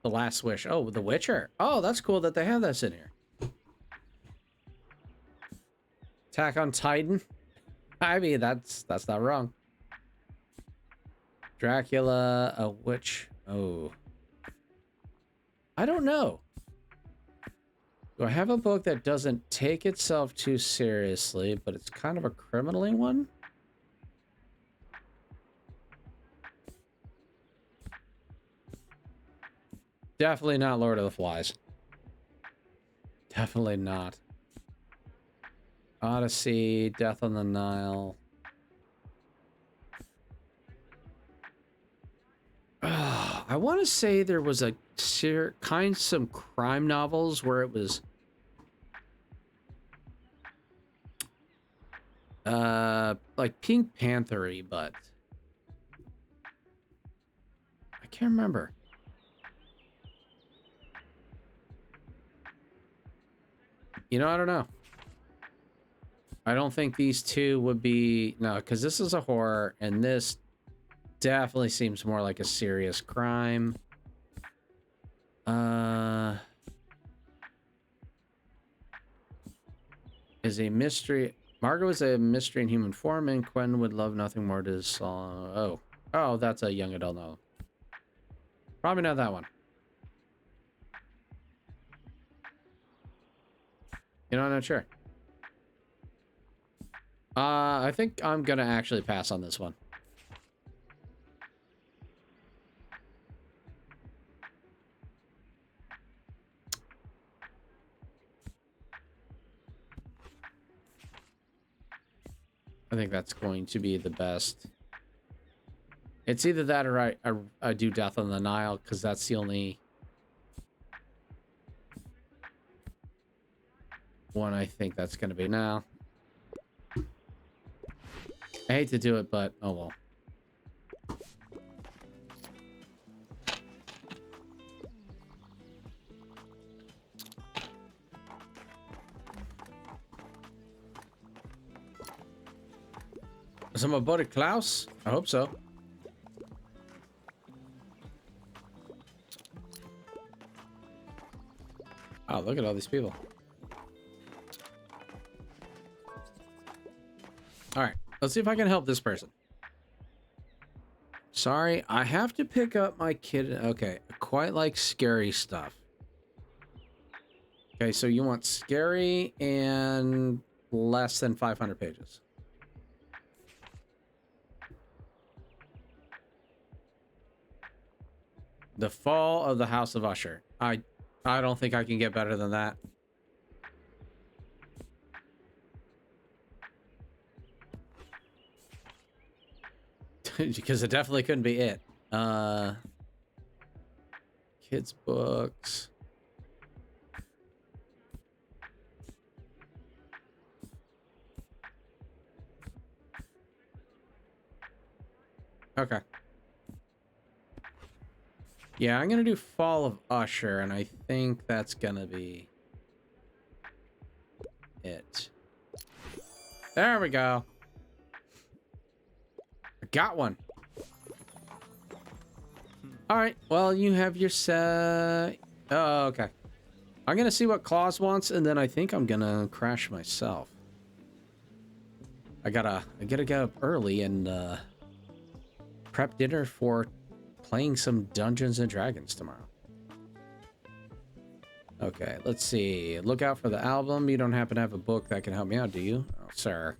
The Last Wish. Oh, The Witcher. Oh, that's cool that they have this in here. Attack on Titan. I mean, that's not wrong. Dracula, a witch. Oh. I don't know. Do I have a book that doesn't take itself too seriously, but it's kind of a criminally one? Definitely not Lord of the Flies. Definitely not. Odyssey, Death on the Nile. I want to say there was a some crime novels where it was like Pink Panther-y, but I can't remember. You know, I don't know. I don't think these two would be... No, because this is a horror, and this definitely seems more like a serious crime. Is a mystery... Margot is a mystery in human form, and Quentin would love nothing more to solve... Oh, that's a young adult novel. Probably not that one. You know, I'm not sure. I think I'm gonna actually pass on this one. I think that's going to be the best. It's either that or I do Death on the Nile, because that's the only one I think that's going to be now. I hate to do it, but oh well. Is I'm about it, Klaus? I hope so. Oh, look at all these people. All right, let's see if I can help this person. Sorry, I have to pick up my kid. Okay, I quite like scary stuff. Okay, so you want scary and less than 500 pages. The Fall of the House of Usher. I don't think I can get better than that. Because it definitely couldn't be it. Kids books. Okay. Yeah, I'm gonna do Fall of Usher, and I think that's gonna be it. There we go. I got one. All right. Well, you have your set. Oh, okay. I'm gonna see what Claus wants, and then I think I'm gonna crash myself. I gotta get up early and prep dinner for playing some Dungeons and Dragons tomorrow. Okay, let's see. Look out for the album. You don't happen to have a book that can help me out, do you? Oh, sir.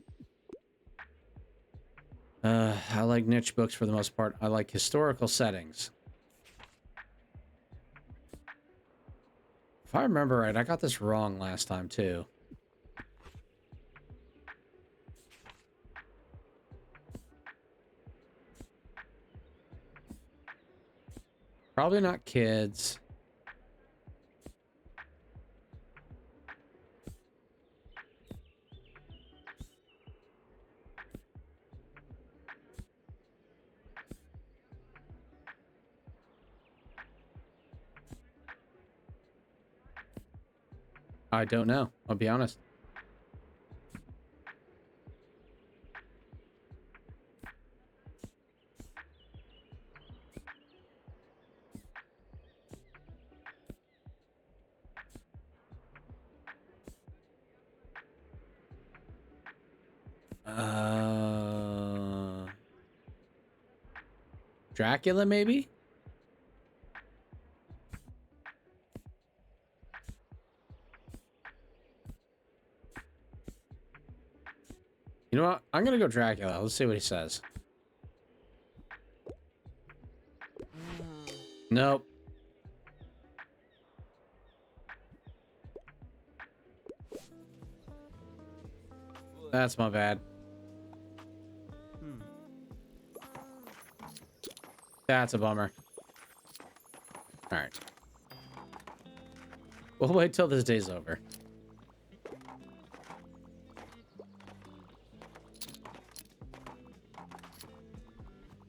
I like niche books for the most part. I like historical settings. If I remember right, I got this wrong last time, too. Probably not kids. I don't know. I'll be honest. Dracula, maybe? You know what? I'm gonna go Dracula. Let's see what he says. Nope. That's my bad. That's a bummer. All right. We'll wait till this day's over.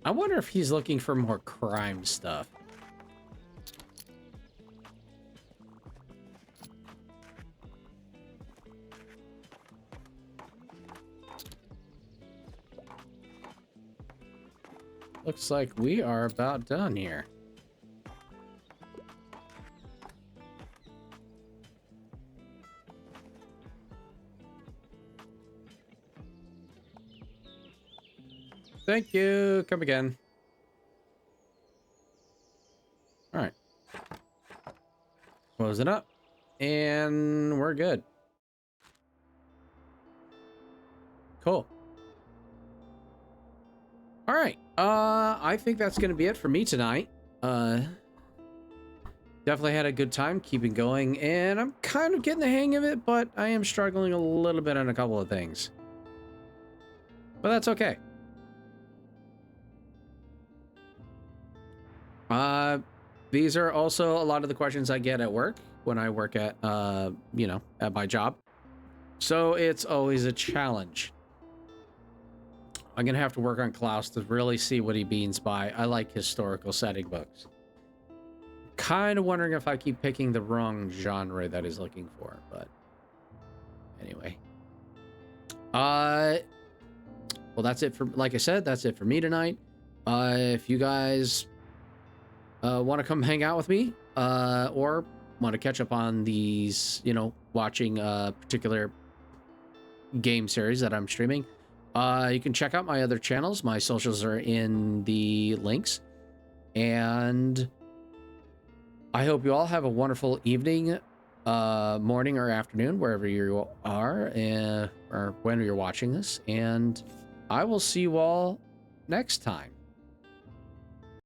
I wonder if he's looking for more crime stuff. Looks like we are about done here. Thank you. Come again. All right. Close it up. And we're good. Cool. All right. I think that's going to be it for me tonight. Definitely had a good time keeping going, and I'm kind of getting the hang of it, but I am struggling a little bit on a couple of things. But that's okay. These are also a lot of the questions I get at work when I work at, you know, at my job. So it's always a challenge. I'm going to have to work on Klaus to really see what he means by, I like historical setting books. Kind of wondering if I keep picking the wrong genre that he's looking for, but anyway. Well, that's it for, like I said, that's it for me tonight. If you guys want to come hang out with me, or want to catch up on these, you know, watching a particular game series that I'm streaming, you can check out my other channels. My socials are in the links. And I hope you all have a wonderful evening, morning, or afternoon, wherever you are, or when you're watching this. And I will see you all next time.